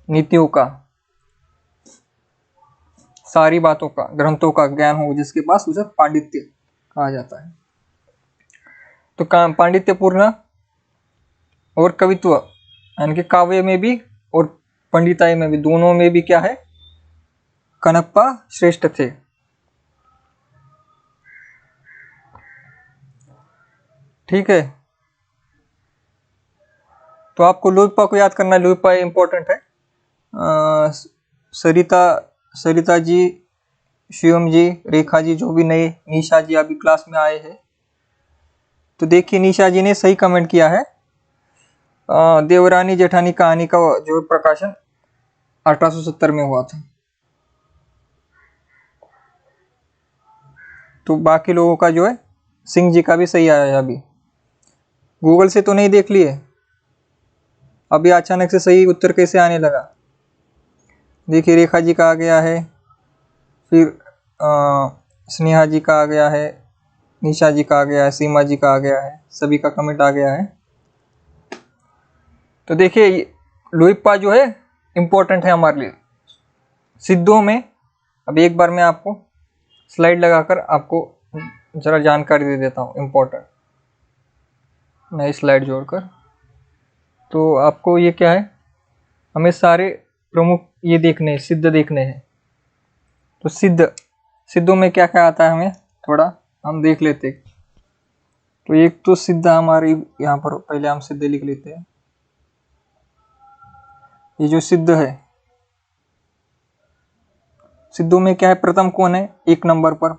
नीतियों का, सारी बातों का, ग्रंथों का ज्ञान हो, जिसके पास, उसे पांडित्य कहा जाता है। तो पांडित्यपूर्ण और कवित्व, यानी कि काव्य में भी और पंडिताई में भी, दोनों में भी क्या है, कणप्पा श्रेष्ठ थे। ठीक है, तो आपको लुइप्पा को याद करना है, लुइप्पा इंपॉर्टेंट है। सरिता जी, शिवम जी, रेखा जी, जो भी नए, निशा जी अभी क्लास में आए हैं, तो देखिए निशा जी ने सही कमेंट किया है। देवरानी जेठानी कहानी का जो प्रकाशन 1870 में हुआ था। तो बाकी लोगों का जो है, सिंह जी का भी सही आया है। अभी गूगल से तो नहीं देख लिए, अभी अचानक से सही उत्तर कैसे आने लगा। देखिए रेखा जी का आ गया है, फिर स्नेहा जी का आ गया है, निशा जी का आ गया है, सीमा जी का आ गया है, सभी का कमेंट आ गया है। तो देखिए लुइप्पा जो है इम्पोर्टेंट है हमारे लिए सिद्धों में। अब एक बार मैं आपको स्लाइड लगाकर आपको जरा जानकारी दे देता हूँ, इम्पोर्टेंट, नई स्लाइड जोड़कर। तो आपको ये क्या है, हमें सारे प्रमुख ये देखने हैं, सिद्ध देखने हैं। तो सिद्धों में क्या क्या आता है, हमें थोड़ा हम देख लेते हैं। तो एक तो सिद्ध हमारी यहाँ पर, पहले हम सिद्ध लिख लेते हैं। ये जो सिद्ध है, सिद्धों में क्या है, प्रथम कौन है, 1 नंबर पर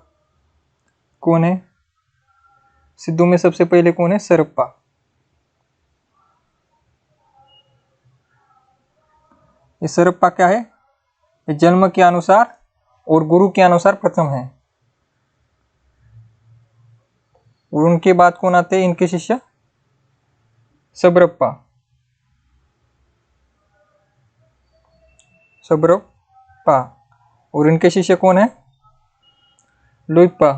कौन है सिद्धों में, सबसे पहले कौन है, सरप्पा। ये सरप्पा क्या है, ये जन्म के अनुसार और गुरु के अनुसार प्रथम है। और उनके बाद कौन आते हैं इनके शिष्य? सबरप्पा। सबरप्पा। और इनके शिष्य कौन है? लुइप्पा।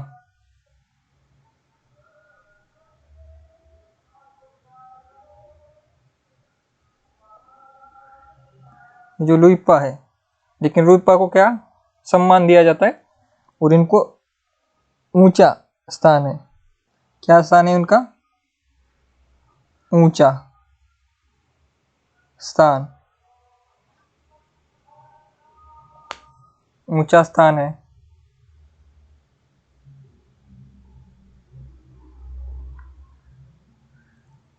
जो लुइप्पा है, लेकिन लुइप्पा को क्या सम्मान दिया जाता है और इनको ऊंचा स्थान है। क्या स्थान है उनका? ऊंचा स्थान। ऊंचा स्थान है।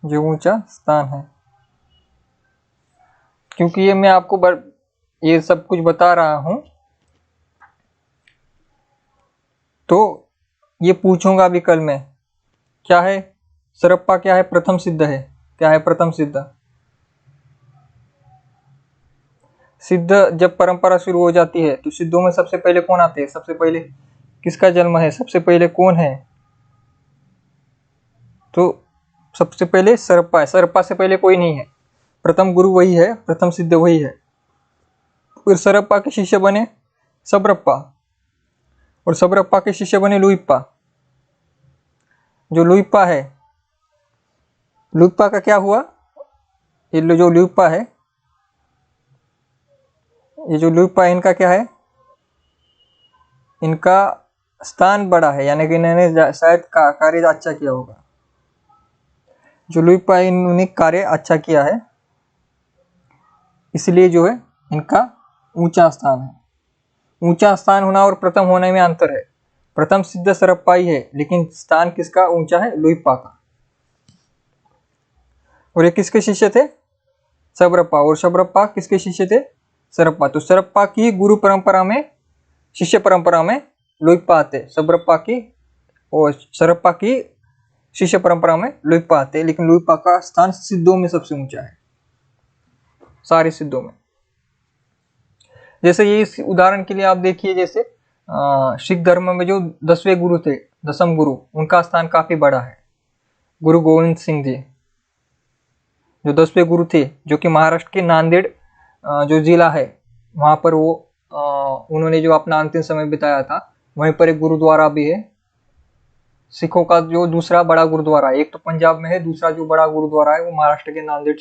जो ऊंचा स्थान है, क्योंकि ये मैं आपको ये सब कुछ बता रहा हूं तो ये पूछूंगा भी कल में। क्या है सरप्पा? क्या है? प्रथम सिद्ध है। क्या है प्रथम सिद्ध? सिद्ध जब परंपरा शुरू हो जाती है तो सिद्धों में सबसे पहले कौन आते हैं? सबसे पहले किसका जन्म है? सबसे पहले कौन है? तो सबसे पहले सरप्पा है। सरप्पा से पहले कोई नहीं है। प्रथम गुरु वही है, प्रथम सिद्ध वही है। फिर सरप्पा के शिष्य बने सबरप्पा और सबरप्पा के शिष्य बने लुइप्पा। जो लुइप्पा है, लुइप्पा का क्या हुआ? ये जो लुइप्पा है, ये जो लुइप्पा है इनका क्या है? इनका स्थान बड़ा है, यानी कि इन्होंने शायद कार्य अच्छा किया होगा। जो लुइप्पा है इन्होंने कार्य अच्छा किया है, इसलिए जो है इनका ऊंचा स्थान है। ऊंचा स्थान होना और प्रथम होने में अंतर है। प्रथम सिद्ध सरप्पा ही है, लेकिन स्थान किसका ऊंचा है? लुइप्पा का। और ये किसके शिष्य थे? सबरप्पा। और सबरप्पा किसके शिष्य थे? सरप्पा। तो सरप्पा की गुरु परंपरा में, शिष्य परंपरा में लुइप्पा आते। सबरप्पा की और सरप्पा की शिष्य परंपरा में लुइप्पा आते, लेकिन लुइप्पा का स्थान सिद्धों में सबसे ऊंचा है, सारे सिद्धों में। जैसे ये इस उदाहरण के लिए आप देखिए, जैसे सिख धर्म में जो 10वें गुरु थे, दसम गुरु, उनका स्थान काफी बड़ा है। गुरु गोविंद सिंह जी जो 10वें गुरु थे, जो कि महाराष्ट्र के नांदेड़ जो जिला है वहां पर वो उन्होंने जो अपना अंतिम समय बिताया था, वहीं पर एक गुरुद्वारा भी है। सिखों का जो दूसरा बड़ा गुरुद्वारा है, एक तो पंजाब में है, दूसरा जो बड़ा गुरुद्वारा है वो महाराष्ट्र के नांदेड़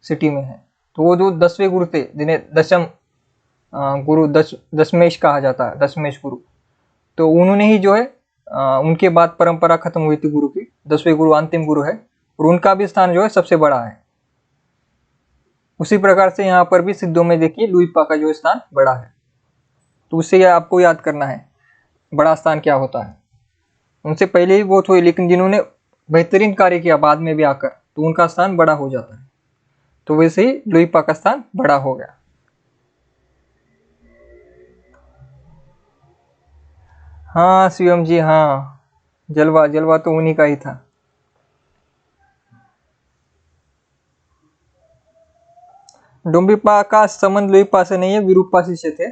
सिटी में है। तो वो जो 10वें गुरु थे, जिन्हें दशम गुरु दशमेश कहा जाता है, दशमेश गुरु, तो उन्होंने ही जो है उनके बाद परंपरा खत्म हुई थी गुरु की। 10वें गुरु अंतिम गुरु है और उनका भी स्थान जो है सबसे बड़ा है। उसी प्रकार से यहाँ पर भी सिद्धों में देखिए लुइप्पा का जो स्थान बड़ा है। तो उससे आपको याद करना है बड़ा स्थान क्या होता है। उनसे पहले ही बहुत हुए, लेकिन जिन्होंने बेहतरीन कार्य किया बाद में भी आकर, तो उनका स्थान बड़ा हो जाता है। तो वैसे ही लुइप्पा का स्थान बड़ा हो गया। हाँ शिवम जी, हाँ, जलवा जलवा तो उन्हीं का ही था। डोम्बिप्पा का संबंध लुइप्पा से नहीं है, विरूप्पा शिष्य थे।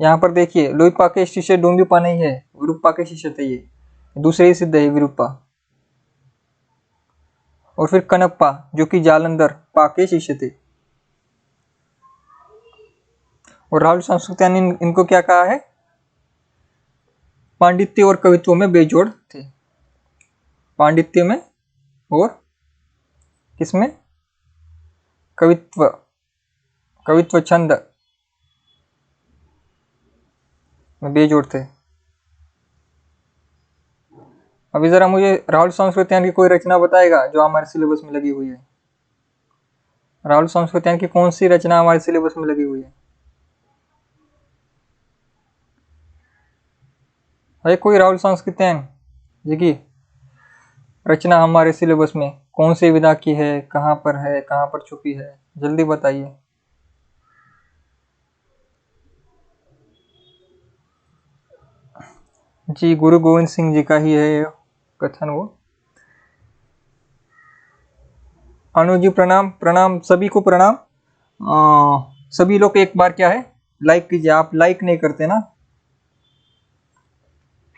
यहाँ पर देखिए लुइप्पा के शिष्य डोम्बिप्पा नहीं है, विरूप्पा के शिष्य थे। ये दूसरे ही सिद्ध है विरूप्पा। और फिर कनप्पा जो कि जालंधर पा के शिष्य थे। और राहुल संस्कृत्यान ने इनको क्या कहा है? पांडित्य और कवित्व में बेजोड़ थे। पांडित्य में और किसमें? कवित्व, कवित्व छंद में बेजोड़ थे। अभी जरा मुझे राहुल संस्कृत्यान की कोई रचना बताएगा जो हमारे सिलेबस में लगी हुई है। राहुल संस्कृत्यान की कौन सी रचना हमारे सिलेबस में लगी हुई है? है कोई राहुल संस्कृत्यान जी की रचना हमारे सिलेबस में? कौन सी विधा की है, कहाँ पर है, कहाँ पर छुपी है? जल्दी बताइए। जी गुरु गोविंद सिंह जी का ही है कथन वो। अनु जी प्रणाम, प्रणाम सभी को प्रणाम। सभी लोग एक बार क्या है लाइक कीजिए। आप लाइक नहीं करते ना,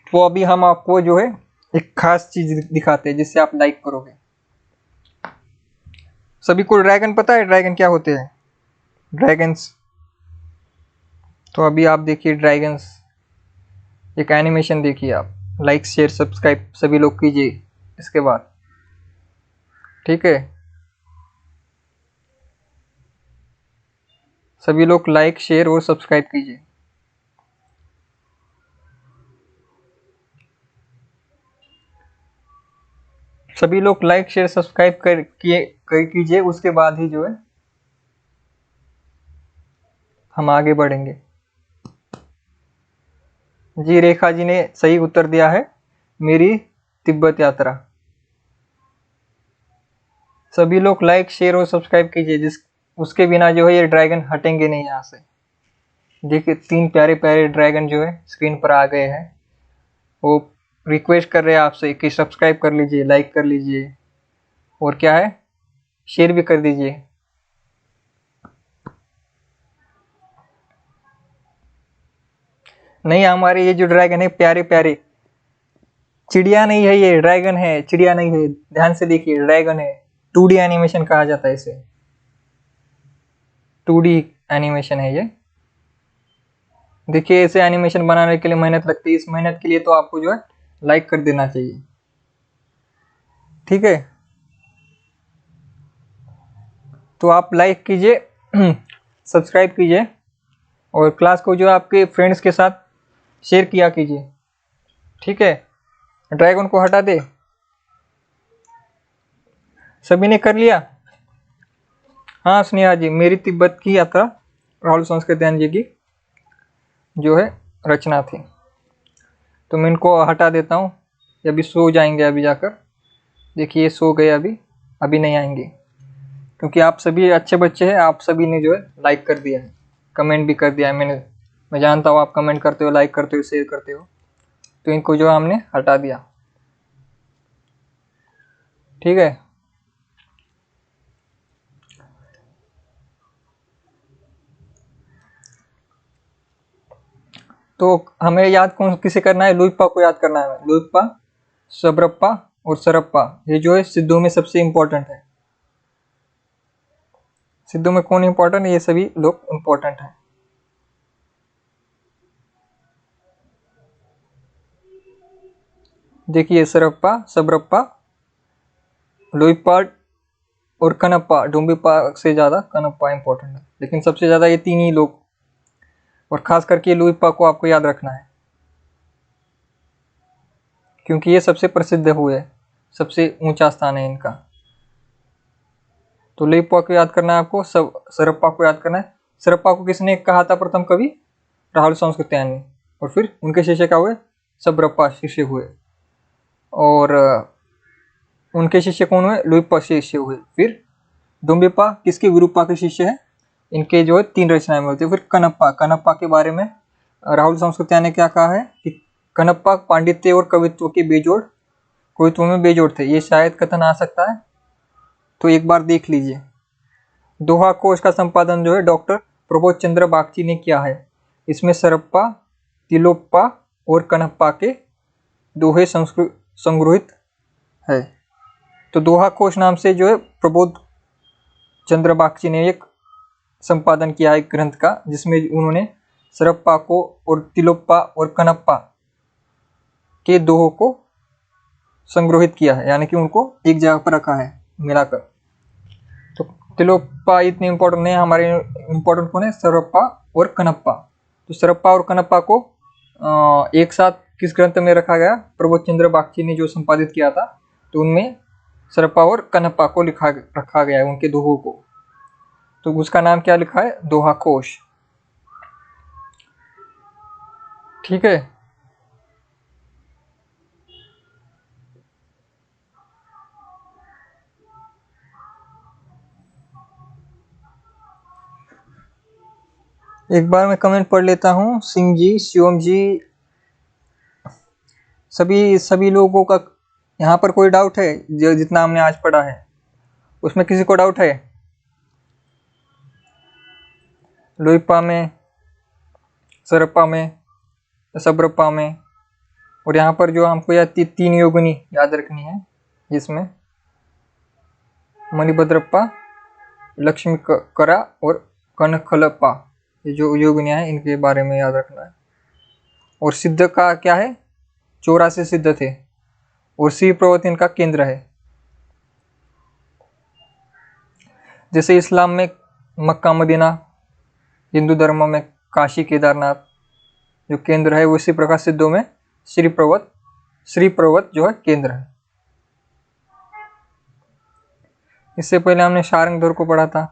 तो अभी हम आपको जो है एक खास चीज दिखाते हैं जिससे आप लाइक करोगे। सभी को ड्रैगन पता है, ड्रैगन क्या होते हैं? ड्रैगन्स, तो अभी आप देखिए ड्रैगन्स, एक एनिमेशन देखिए आप। लाइक शेयर सब्सक्राइब सभी लोग कीजिए इसके बाद, ठीक है? सभी लोग लाइक शेयर और सब्सक्राइब कीजिए। सभी लोग लाइक शेयर सब्सक्राइब कर कीजिए, उसके बाद ही जो है हम आगे बढ़ेंगे। जी, रेखा जी ने सही उत्तर दिया है, मेरी तिब्बत यात्रा। सभी लोग लाइक शेयर और सब्सक्राइब कीजिए, जिस उसके बिना जो है ये ड्रैगन हटेंगे नहीं यहाँ से। देखिए 3 प्यारे प्यारे ड्रैगन जो है स्क्रीन पर आ गए हैं। वो रिक्वेस्ट कर रहे हैं आपसे कि सब्सक्राइब कर लीजिए, लाइक कर लीजिए, और क्या है, शेयर भी कर दीजिए। नहीं, हमारे ये जो ड्रैगन है प्यारे प्यारे, चिड़िया नहीं है ये, ड्रैगन है, चिड़िया नहीं है। ध्यान से देखिए, ड्रैगन है। 2D एनिमेशन कहा जाता है इसे, 2D एनिमेशन है ये। देखिए इसे एनिमेशन बनाने के लिए मेहनत लगती है, इस मेहनत के लिए तो आपको जो है लाइक कर देना चाहिए, ठीक है? तो आप लाइक कीजिए, सब्सक्राइब कीजिए, और क्लास को जो आपके फ्रेंड्स के साथ शेयर किया कीजिए, ठीक है? ड्रैगन को हटा दे। सभी ने कर लिया? हाँ स्नेहा जी, मेरी तिब्बत की यात्रा राहुल संस्कृत्यायन जी की जो है रचना थी। तो मैं इनको हटा देता हूँ, ये अभी सो जाएंगे। अभी जाकर देखिए ये सो गए, अभी अभी नहीं आएंगे, क्योंकि आप सभी अच्छे बच्चे हैं। आप सभी ने जो है लाइक कर दिया है, कमेंट भी कर दिया है। मैं जानता हूँ आप कमेंट करते हो, लाइक करते हो, शेयर करते हो। तो इनको जो हमने हटा दिया, ठीक है? तो हमें याद कौन किसे करना है? लुइप्पा को याद करना है। लुइप्पा, सबरप्पा और सरप्पा, ये जो है सिद्धों में सबसे इंपॉर्टेंट है। सिद्धों में कौन इंपॉर्टेंट है? ये सभी लोग इंपॉर्टेंट है। देखिए सरप्पा, सबरप्पा, लुइप्पा और कनप्पा। डुम्बिप्पा से ज्यादा कनप्पा इंपॉर्टेंट है, लेकिन सबसे ज्यादा ये 3 ही लोग, और खास करके लुइप्पा को आपको याद रखना है, क्योंकि ये सबसे प्रसिद्ध हुए, सबसे ऊंचा स्थान है इनका। तो लुइप्पा को याद करना है आपको, सरप्पा को याद करना है। सरप्पा को किसने कहा था प्रथम कवि? राहुल संस्कृत्यायन ने, और फिर उनके शिष्य क्या हुए? सबरप्पा शिष्य हुए, और उनके शिष्य कौन हुए? लुइप्पा शिष्य हुए। फिर डुम्बिप्पा किसके? विरूपा के शिष्य है। इनके जो है 3 रचनाएं मिलती है। फिर कनप्पा, कनप्पा के बारे में राहुल संस्कृत्यायन ने क्या कहा है कि कनप्पा पांडित्य और कवित्व के बेजोड़, कवित्व में बेजोड़ थे। ये शायद कथन आ सकता है, तो एक बार देख लीजिए। दोहा कोश का संपादन जो है डॉक्टर प्रबोध चंद्र बागची ने किया है। इसमें सरप्पा, तिलोप्पा और कनप्पा के दोहे संग्रहित है। तो दोहा कोश नाम से जो है प्रबोध चंद्र बागची ने एक संपादन किया है ग्रंथ का, जिसमें उन्होंने सरप्पा को और तिलोप्पा और कनप्पा के दोहों को संग्रहित किया है, यानी कि उनको एक जगह पर रखा है मिलाकर। तो तिलोप्पा इतनी इंपॉर्टेंट नहीं है हमारे, इंपॉर्टेंट कौन है? सरप्पा और कनप्पा। तो सरप्पा और कनप्पा को एक साथ किस ग्रंथ में रखा गया? प्रबोध चंद्र बागची ने जो संपादित किया था, तो उनमें सरप्पा और कनप्पा को रखा गया है, उनके दोहों को। तो उसका नाम क्या लिखा है? दोहा कोश, ठीक है? एक बार मैं कमेंट पढ़ लेता हूँ। सिंह जी, शिवम जी, सभी लोगों का यहाँ पर कोई डाउट है? जो जितना हमने आज पढ़ा है उसमें किसी को डाउट है? लुइप्पा में, सरप्पा में, सबरप्पा में और यहाँ पर जो हमको यह तीन योगिनी याद रखनी है, जिसमें मणिभद्रप्पा, लक्ष्मी करा और कनकलप्पा, ये जो योगिनियाँ हैं इनके बारे में याद रखना है। और सिद्ध का क्या है, 84 सिद्ध थे और श्री पर्वत इनका केंद्र है। जैसे इस्लाम में मक्का मदीना, हिंदू धर्म में काशी केदारनाथ जो केंद्र है, उसी प्रकार सिद्धों में श्री पर्वत जो है केंद्र है। इससे पहले हमने शारंगधर को पढ़ा था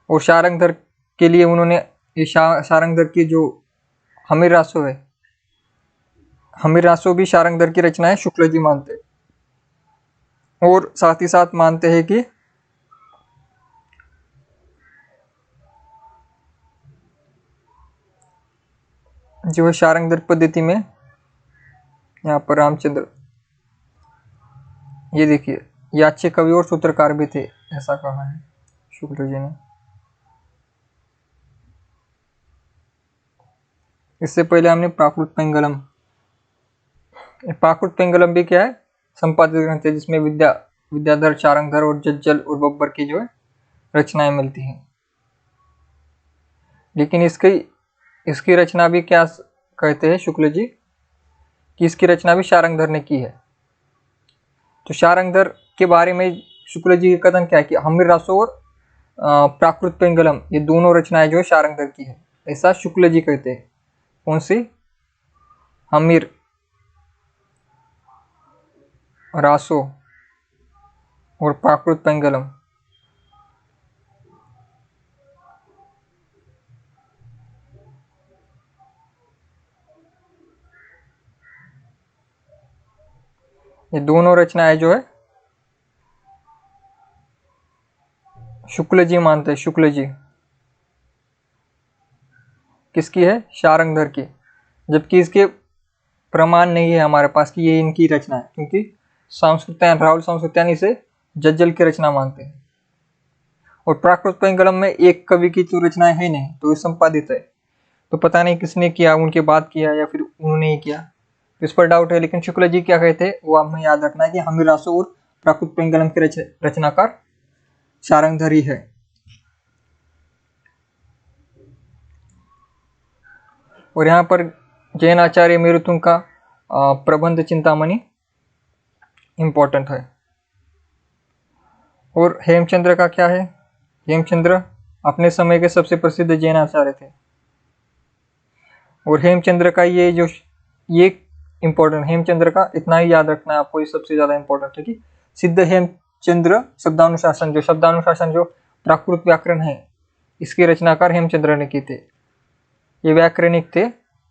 और शारंगधर के लिए उन्होंने शारंगधर की जो हमीर रासो है, हमीर रासो भी शारंगधर की रचना है, शुक्ल जी मानते और साथ ही साथ मानते हैं कि जो है शारंगधर पद्धति में यहाँ पर रामचंद्र, ये देखिए, ये अच्छे कवि और सूत्रकार भी थे, ऐसा कहा है शुक्ल जी ने। इससे पहले हमने प्राकृत पेंगलम, प्राकृत पेंगलम भी क्या है, संपादित ग्रंथ है, जिसमें विद्याधर, शारंगधर और जज्जल और बब्बर की जो है रचनाएं मिलती हैं। लेकिन इसकी रचना भी क्या कहते हैं शुक्ल जी कि इसकी रचना भी शारंगधर ने की है। तो शारंगधर के बारे में शुक्ल जी का कथन क्या है कि हमीर रासो और प्राकृत पेंगलम, ये दोनों रचनाएं जो है शारंगधर की है, ऐसा शुक्ल जी कहते हैं। कौन सी, हमीर रासो और प्राकृत पेंगलम, ये दोनों रचनाएं जो है शुक्ल जी मानते हैं। शुक्ल जी किसकी है, शारंगधर की, जबकि इसके प्रमाण नहीं है हमारे पास कि ये इनकी रचना है, क्योंकि राहुल सांस्कृत्यायन इसे जज्जल की रचना मानते हैं। और प्राकृत पेंगलम में एक कवि की तो रचनाएं है नहीं, तो ये संपादित है, तो पता नहीं किसने किया, उनके बाद किया या फिर उन्होंने ही किया, इस पर डाउट है। लेकिन शुक्ल जी क्या कहते हैं वो हमें याद रखना है कि हमीर रासो और प्राकृत पेंगलम के रचनाकार शारंगधर ही है। और यहाँ पर जैन आचार्य मेरुतुंग का प्रबंध चिंतामणि इंपॉर्टेंट है। और हेमचंद्र का क्या है, हेमचंद्र अपने समय के सबसे प्रसिद्ध जैन आचार्य थे। और हेमचंद्र का ये इंपॉर्टेंट, हेमचंद्र का इतना ही याद रखना है आपको, ये सबसे ज्यादा इंपॉर्टेंट है कि सिद्ध हेमचंद्र शब्दानुशासन जो प्राकृत व्याकरण है, इसके रचनाकार हेमचंद्र ने की थे। ये व्याकरणिक थे,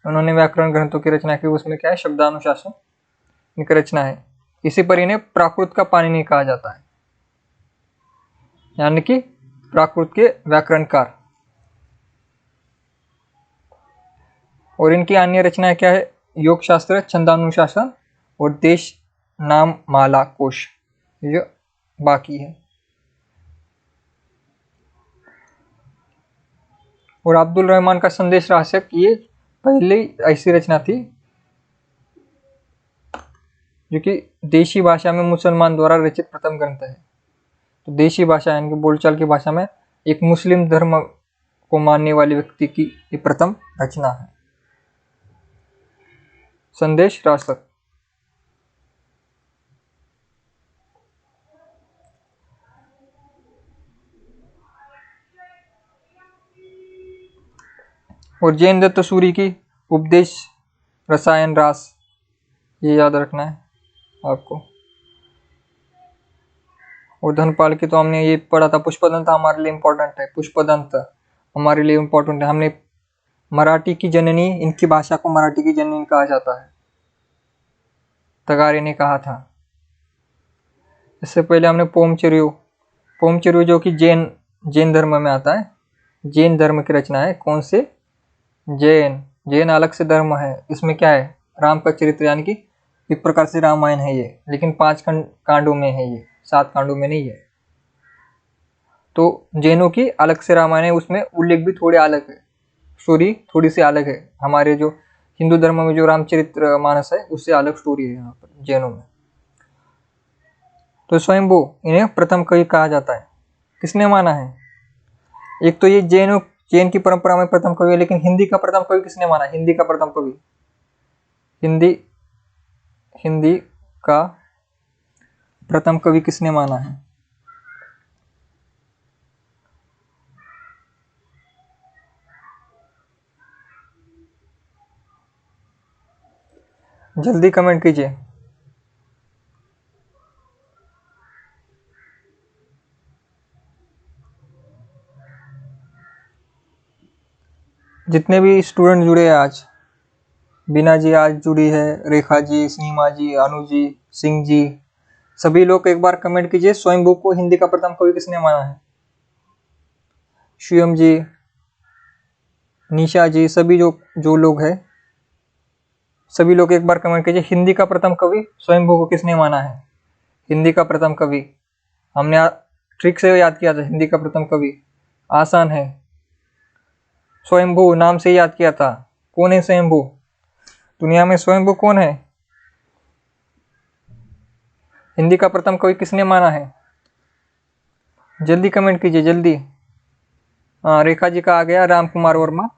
उन्होंने व्याकरण ग्रंथों की रचना की, उसमें क्या है, शब्दानुशासन इनकी रचना है। इसी पर इन्हें प्राकृत का पाणिनि कहा जाता है, यानी कि प्राकृत के व्याकरणकार। और इनकी अन्य रचनाएं क्या है, योग शास्त्र, छंदानुशासन और देश नाम माला कोश, ये बाकी है। और अब्दुल रहमान का संदेश राशक, ये पहले ऐसी रचना थी जो कि देशी भाषा में मुसलमान द्वारा रचित प्रथम ग्रंथ है। तो देशी भाषा यानी कि बोलचाल की भाषा में एक मुस्लिम धर्म को मानने वाले व्यक्ति की ये प्रथम रचना है, संदेश राशक। और जैन दत्त सूरी की उपदेश रसायन रास, ये याद रखना है आपको। और धनपाल की तो हमने ये पढ़ा था। पुष्पदंत हमारे लिए इम्पोर्टेंट है, पुष्पदंत हमारे लिए इम्पोर्टेंट है। हमने मराठी की जननी, इनकी भाषा को मराठी की जननी कहा जाता है, तगारे ने कहा था। इससे पहले हमने पोमचर्यो जो कि जैन धर्म में आता है, जैन धर्म की रचना है। कौन से, जैन अलग से धर्म है। इसमें क्या है, राम का चरित्र, यानी कि एक प्रकार से रामायण है ये, लेकिन 5 कांडों में है ये, 7 कांडों में नहीं है। तो जैनों की अलग से रामायण है, उसमें उल्लेख भी थोड़े अलग है, स्टोरी थोड़ी सी अलग है। हमारे जो हिंदू धर्म में जो रामचरित्र मानस है उससे अलग स्टोरी है यहाँ पर जैनों में। तो स्वयंभू इन्हें प्रथम कवि कहा जाता है। किसने माना है? एक तो ये जैन की परंपरा में प्रथम कवि है, लेकिन हिंदी का प्रथम कवि किसने माना? हिंदी का प्रथम कवि, हिंदी का प्रथम कवि किसने माना है? जल्दी कमेंट कीजिए। जितने भी स्टूडेंट जुड़े हैं आज, बीना जी आज जुड़ी है, रेखा जी, सीमा जी, अनु जी, सिंह जी, सभी लोग एक बार कमेंट कीजिए स्वयंभू को हिंदी का प्रथम कवि किसने माना है? शिवम जी, निशा जी, सभी जो लोग हैं, सभी लोग एक बार कमेंट कीजिए हिंदी का प्रथम कवि स्वयंभू को किसने माना है? हिंदी का प्रथम कवि हमने ट्रिक से याद किया था। हिंदी का प्रथम कवि आसान है, स्वयंभू नाम से याद किया था। कौन है स्वयंभू? दुनिया में स्वयंभू कौन है? हिंदी का प्रथम कवि किसने माना है? जल्दी कमेंट कीजिए जल्दी। हाँ, रेखा जी का आ गया राम कुमार वर्मा।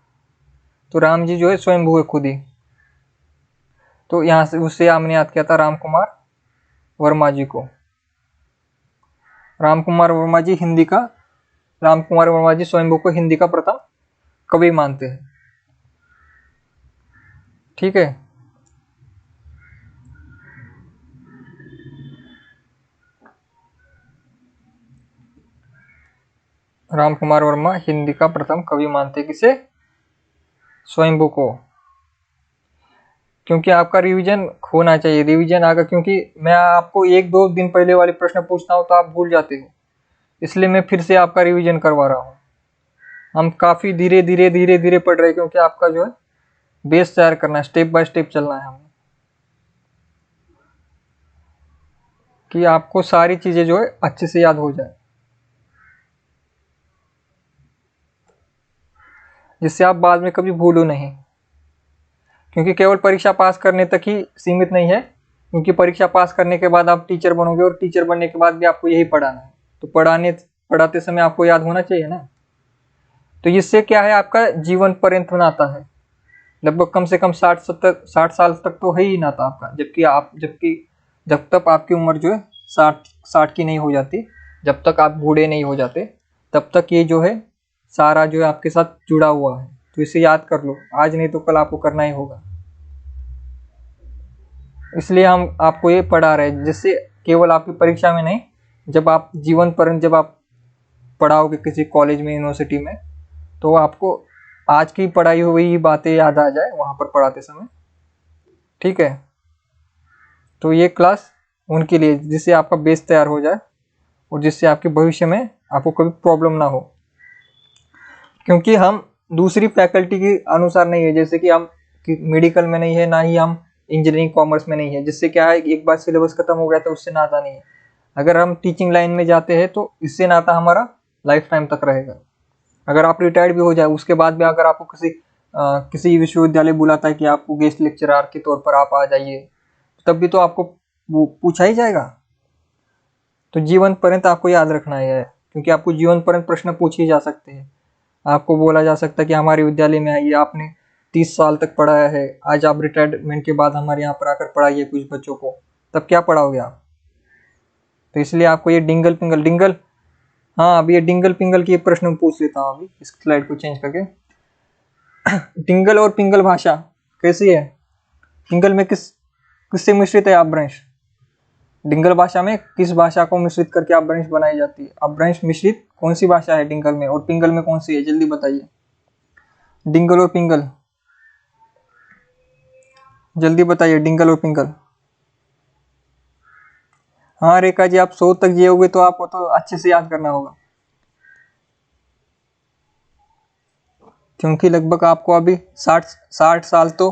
तो राम जी जो है स्वयंभू है खुद ही, तो यहाँ से उससे हमने याद किया था राम कुमार वर्मा जी को। राम कुमार वर्मा जी स्वयंभू को हिंदी का प्रथम कवि मानते हैं। ठीक है, राम कुमार वर्मा हिंदी का प्रथम कवि मानते हैं। किसे? स्वयंभू को। क्योंकि आपका रिवीजन होना चाहिए, रिवीजन आगे, क्योंकि मैं आपको 1-2 दिन पहले वाले प्रश्न पूछता हूँ तो आप भूल जाते हो, इसलिए मैं फिर से आपका रिवीजन करवा रहा हूँ। हम काफी धीरे धीरे पढ़ रहे हैं, क्योंकि आपका जो है बेस तैयार करना है, स्टेप बाय स्टेप चलना है हमें, कि आपको सारी चीजें जो है अच्छे से याद हो जाए, जिससे आप बाद में कभी भूलो नहीं। क्योंकि केवल परीक्षा पास करने तक ही सीमित नहीं है, क्योंकि परीक्षा पास करने के बाद आप टीचर बनोगे, और टीचर बनने के बाद भी आपको यही पढ़ाना है, तो पढ़ाते समय आपको याद होना चाहिए ना। तो इससे क्या है, आपका जीवन पर्यंत नाता है, लगभग कम से कम 60 साल तक तो है ही नाता आपका। जब तक आपकी उम्र जो है 60 की नहीं हो जाती, जब तक आप बूढ़े नहीं हो जाते, तब तक ये जो है सारा जो है आपके साथ जुड़ा हुआ है। तो इसे याद कर लो, आज नहीं तो कल आपको करना ही होगा। इसलिए हम आपको ये पढ़ा रहे हैं, जिससे केवल आपकी परीक्षा में नहीं, जब आप जीवन पर्यंत जब आप पढ़ाओगे किसी कॉलेज में, यूनिवर्सिटी में, तो आपको आज की पढ़ाई हुई बातें याद आ जाए वहां पर पढ़ाते समय। ठीक है, तो ये क्लास उनके लिए जिससे आपका बेस तैयार हो जाए, और जिससे आपके भविष्य में आपको कभी प्रॉब्लम ना हो। क्योंकि हम दूसरी फैकल्टी के अनुसार नहीं है, जैसे कि हम मेडिकल में नहीं है, ना ही हम इंजीनियरिंग कॉमर्स में नहीं है, जिससे क्या है एक बार सिलेबस खत्म हो गया तो उससे नाता नहीं है। अगर हम टीचिंग लाइन में जाते हैं तो इससे नाता हमारा लाइफ टाइम तक रहेगा। अगर आप रिटायर्ड भी हो जाए, उसके बाद भी अगर आपको किसी विश्वविद्यालय बुलाता है कि आपको गेस्ट लेक्चरर के तौर पर आप आ जाइए, तब भी तो आपको वो पूछा ही जाएगा। तो जीवन पर्यंत आपको याद रखना है, क्योंकि आपको जीवन पर्यंत प्रश्न पूछे ही जा सकते हैं। आपको बोला जा सकता है कि हमारे विद्यालय में आइए, आपने 30 साल तक पढ़ाया है, आज आप रिटायरमेंट के बाद हमारे यहाँ पर आकर पढ़ाइए कुछ बच्चों को, तब क्या पढ़ाओगे आप? तो इसलिए आपको ये डिंगल, हाँ अभी ये डिंगल पिंगल की प्रश्न पूछ लेता हूँ अभी, इस स्लाइड को चेंज करके। डिंगल और पिंगल भाषा कैसी है? डिंगल में किससे मिश्रित है अपभ्रंश? डिंगल भाषा में किस भाषा को मिश्रित करके अपभ्रंश बनाई जाती है? अपभ्रंश मिश्रित कौन सी भाषा है डिंगल में, और पिंगल में कौन सी है? जल्दी बताइए, डिंगल और पिंगल, जल्दी बताइए, डिंगल और पिंगल। हाँ रेखा जी, आप 100 तक जियोगे तो आपको तो अच्छे से याद करना होगा, क्योंकि लगभग आपको अभी 60 साल तो,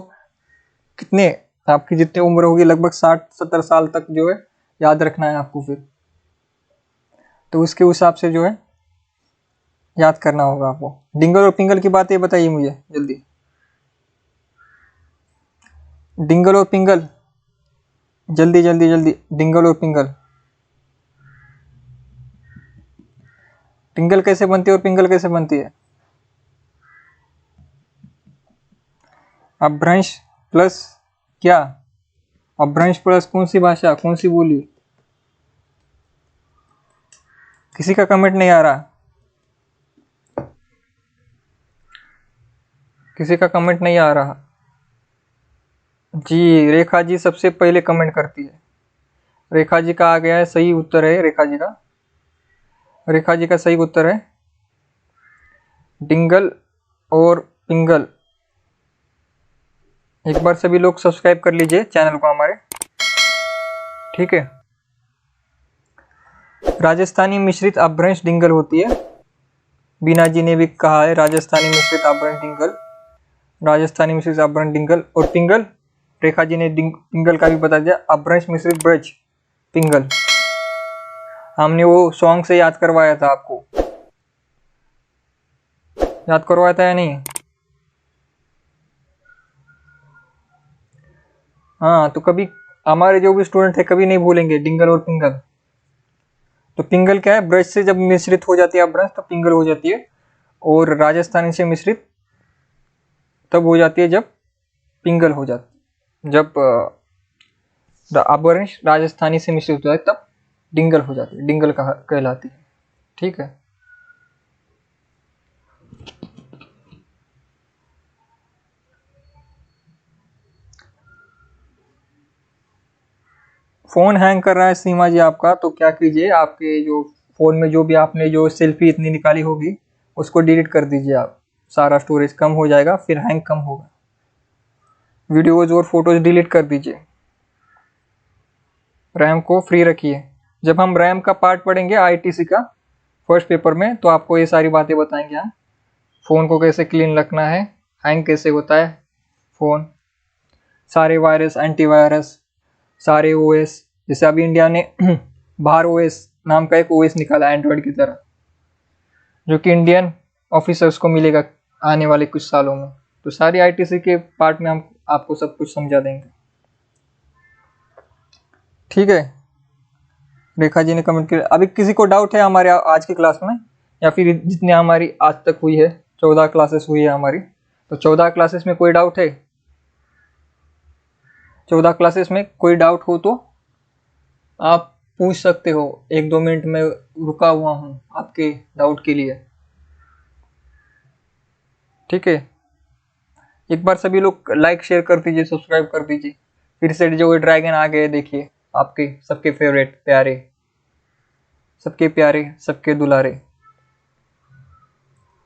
कितने आपकी जितनी उम्र होगी लगभग 60-70 साल तक जो है याद रखना है आपको फिर, तो उसके हिसाब से जो है याद करना होगा आपको। डिंगल और पिंगल की बात ये बताइए मुझे जल्दी। डिंगल और पिंगल, जल्दी जल्दी जल्दी, डिंगल और पिंगल। डिंगल कैसे बनती है और पिंगल कैसे बनती है? अपभ्रंश प्लस क्या? अपभ्रंश प्लस कौन सी भाषा, कौन सी बोली? किसी का कमेंट नहीं आ रहा, किसी का कमेंट नहीं आ रहा। जी, रेखा जी सबसे पहले कमेंट करती है। रेखा जी का आ गया है, सही उत्तर है रेखा जी का। रेखा जी का सही उत्तर है डिंगल और पिंगल। एक बार सभी लोग सब्सक्राइब कर लीजिए चैनल को हमारे, ठीक है। राजस्थानी मिश्रित अपभ्रंश डिंगल होती है। बीना जी ने भी कहा है राजस्थानी मिश्रित अपभ्रंश डिंगल, राजस्थानी मिश्रित अपभ्रंश डिंगल। और पिंगल, रेखा जी ने पिंगल का भी बता दिया, अपभ्रंश मिश्रित ब्रज पिंगल। हमने वो सॉन्ग से याद करवाया था आपको, याद करवाया था या नहीं? हाँ, तो कभी हमारे जो भी स्टूडेंट थे कभी नहीं भूलेंगे डिंगल और पिंगल। तो पिंगल क्या है, ब्रज से जब मिश्रित हो जाती है अपभ्रंश तो पिंगल हो जाती है, और राजस्थानी से मिश्रित तब हो जाती है जब पिंगल हो जाती, जब अपभ्रंश राजस्थानी से मिश्रित होता है तब डिंगल हो जाती है, डिंगल कहलाती है, ठीक है। फोन हैंग कर रहा है सीमा जी आपका, तो क्या कीजिए, आपके जो फोन में जो भी आपने जो सेल्फी इतनी निकाली होगी उसको डिलीट कर दीजिए आप, सारा स्टोरेज कम हो जाएगा, फिर हैंग कम होगा। वीडियोज और फोटोज डिलीट कर दीजिए, रैम को फ्री रखिए। जब हम रैम का पार्ट पढ़ेंगे आईटीसी का फर्स्ट पेपर में, तो आपको ये सारी बातें बताएंगे हम, फ़ोन को कैसे क्लीन रखना है, हैंग कैसे होता है फ़ोन, सारे वायरस, एंटीवायरस, सारे ओएस। जैसे अभी इंडिया ने बाहर ओएस नाम का एक ओएस निकाला एंड्रॉयड की तरह, जो कि इंडियन ऑफिसर्स को मिलेगा आने वाले कुछ सालों में। तो सारी आईटीसी के पार्ट में हम आपको सब कुछ समझा देंगे, ठीक है। रेखा जी ने कमेंट किया। अभी किसी को डाउट है हमारे आज की क्लास में, या फिर जितने हमारी आज तक हुई है, 14 क्लासेस हुई है हमारी, तो 14 क्लासेस में कोई डाउट है? 14 क्लासेस में कोई डाउट हो तो आप पूछ सकते हो, 1-2 मिनट में रुका हुआ हूँ आपके डाउट के लिए, ठीक है। एक बार सभी लोग लाइक शेयर कर दीजिए, सब्सक्राइब कर दीजिए। फिर से जो ड्रैगन आ गए देखिए, आपके सबके फेवरेट प्यारे, सबके प्यारे, सबके दुलारे,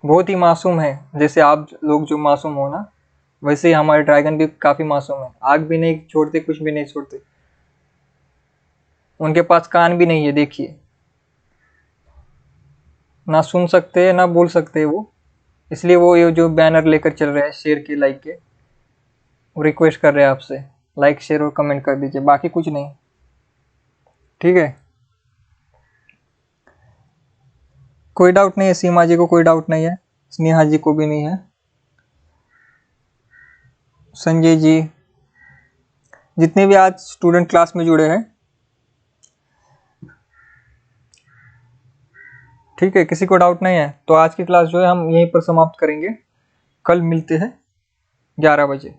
बहुत ही मासूम है। जैसे आप लोग जो मासूम हो ना, वैसे ही हमारे ड्रैगन भी काफी मासूम है, आग भी नहीं छोड़ते, कुछ भी नहीं छोड़ते, उनके पास कान भी नहीं है, देखिए, ना सुन सकते हैं ना बोल सकते हैं वो, इसलिए वो ये जो बैनर लेकर चल रहे हैं शेयर के, लाइक के, वो रिक्वेस्ट कर रहे हैं आपसे लाइक शेयर और कमेंट कर दीजिए, बाकी कुछ नहीं, ठीक है। कोई डाउट नहीं है, सीमा जी को कोई डाउट नहीं है, स्नेहा जी को भी नहीं है, संजय जी, जितने भी आज स्टूडेंट क्लास में जुड़े हैं, ठीक है, किसी को डाउट नहीं है। तो आज की क्लास जो है हम यहीं पर समाप्त करेंगे, कल मिलते हैं 11 बजे।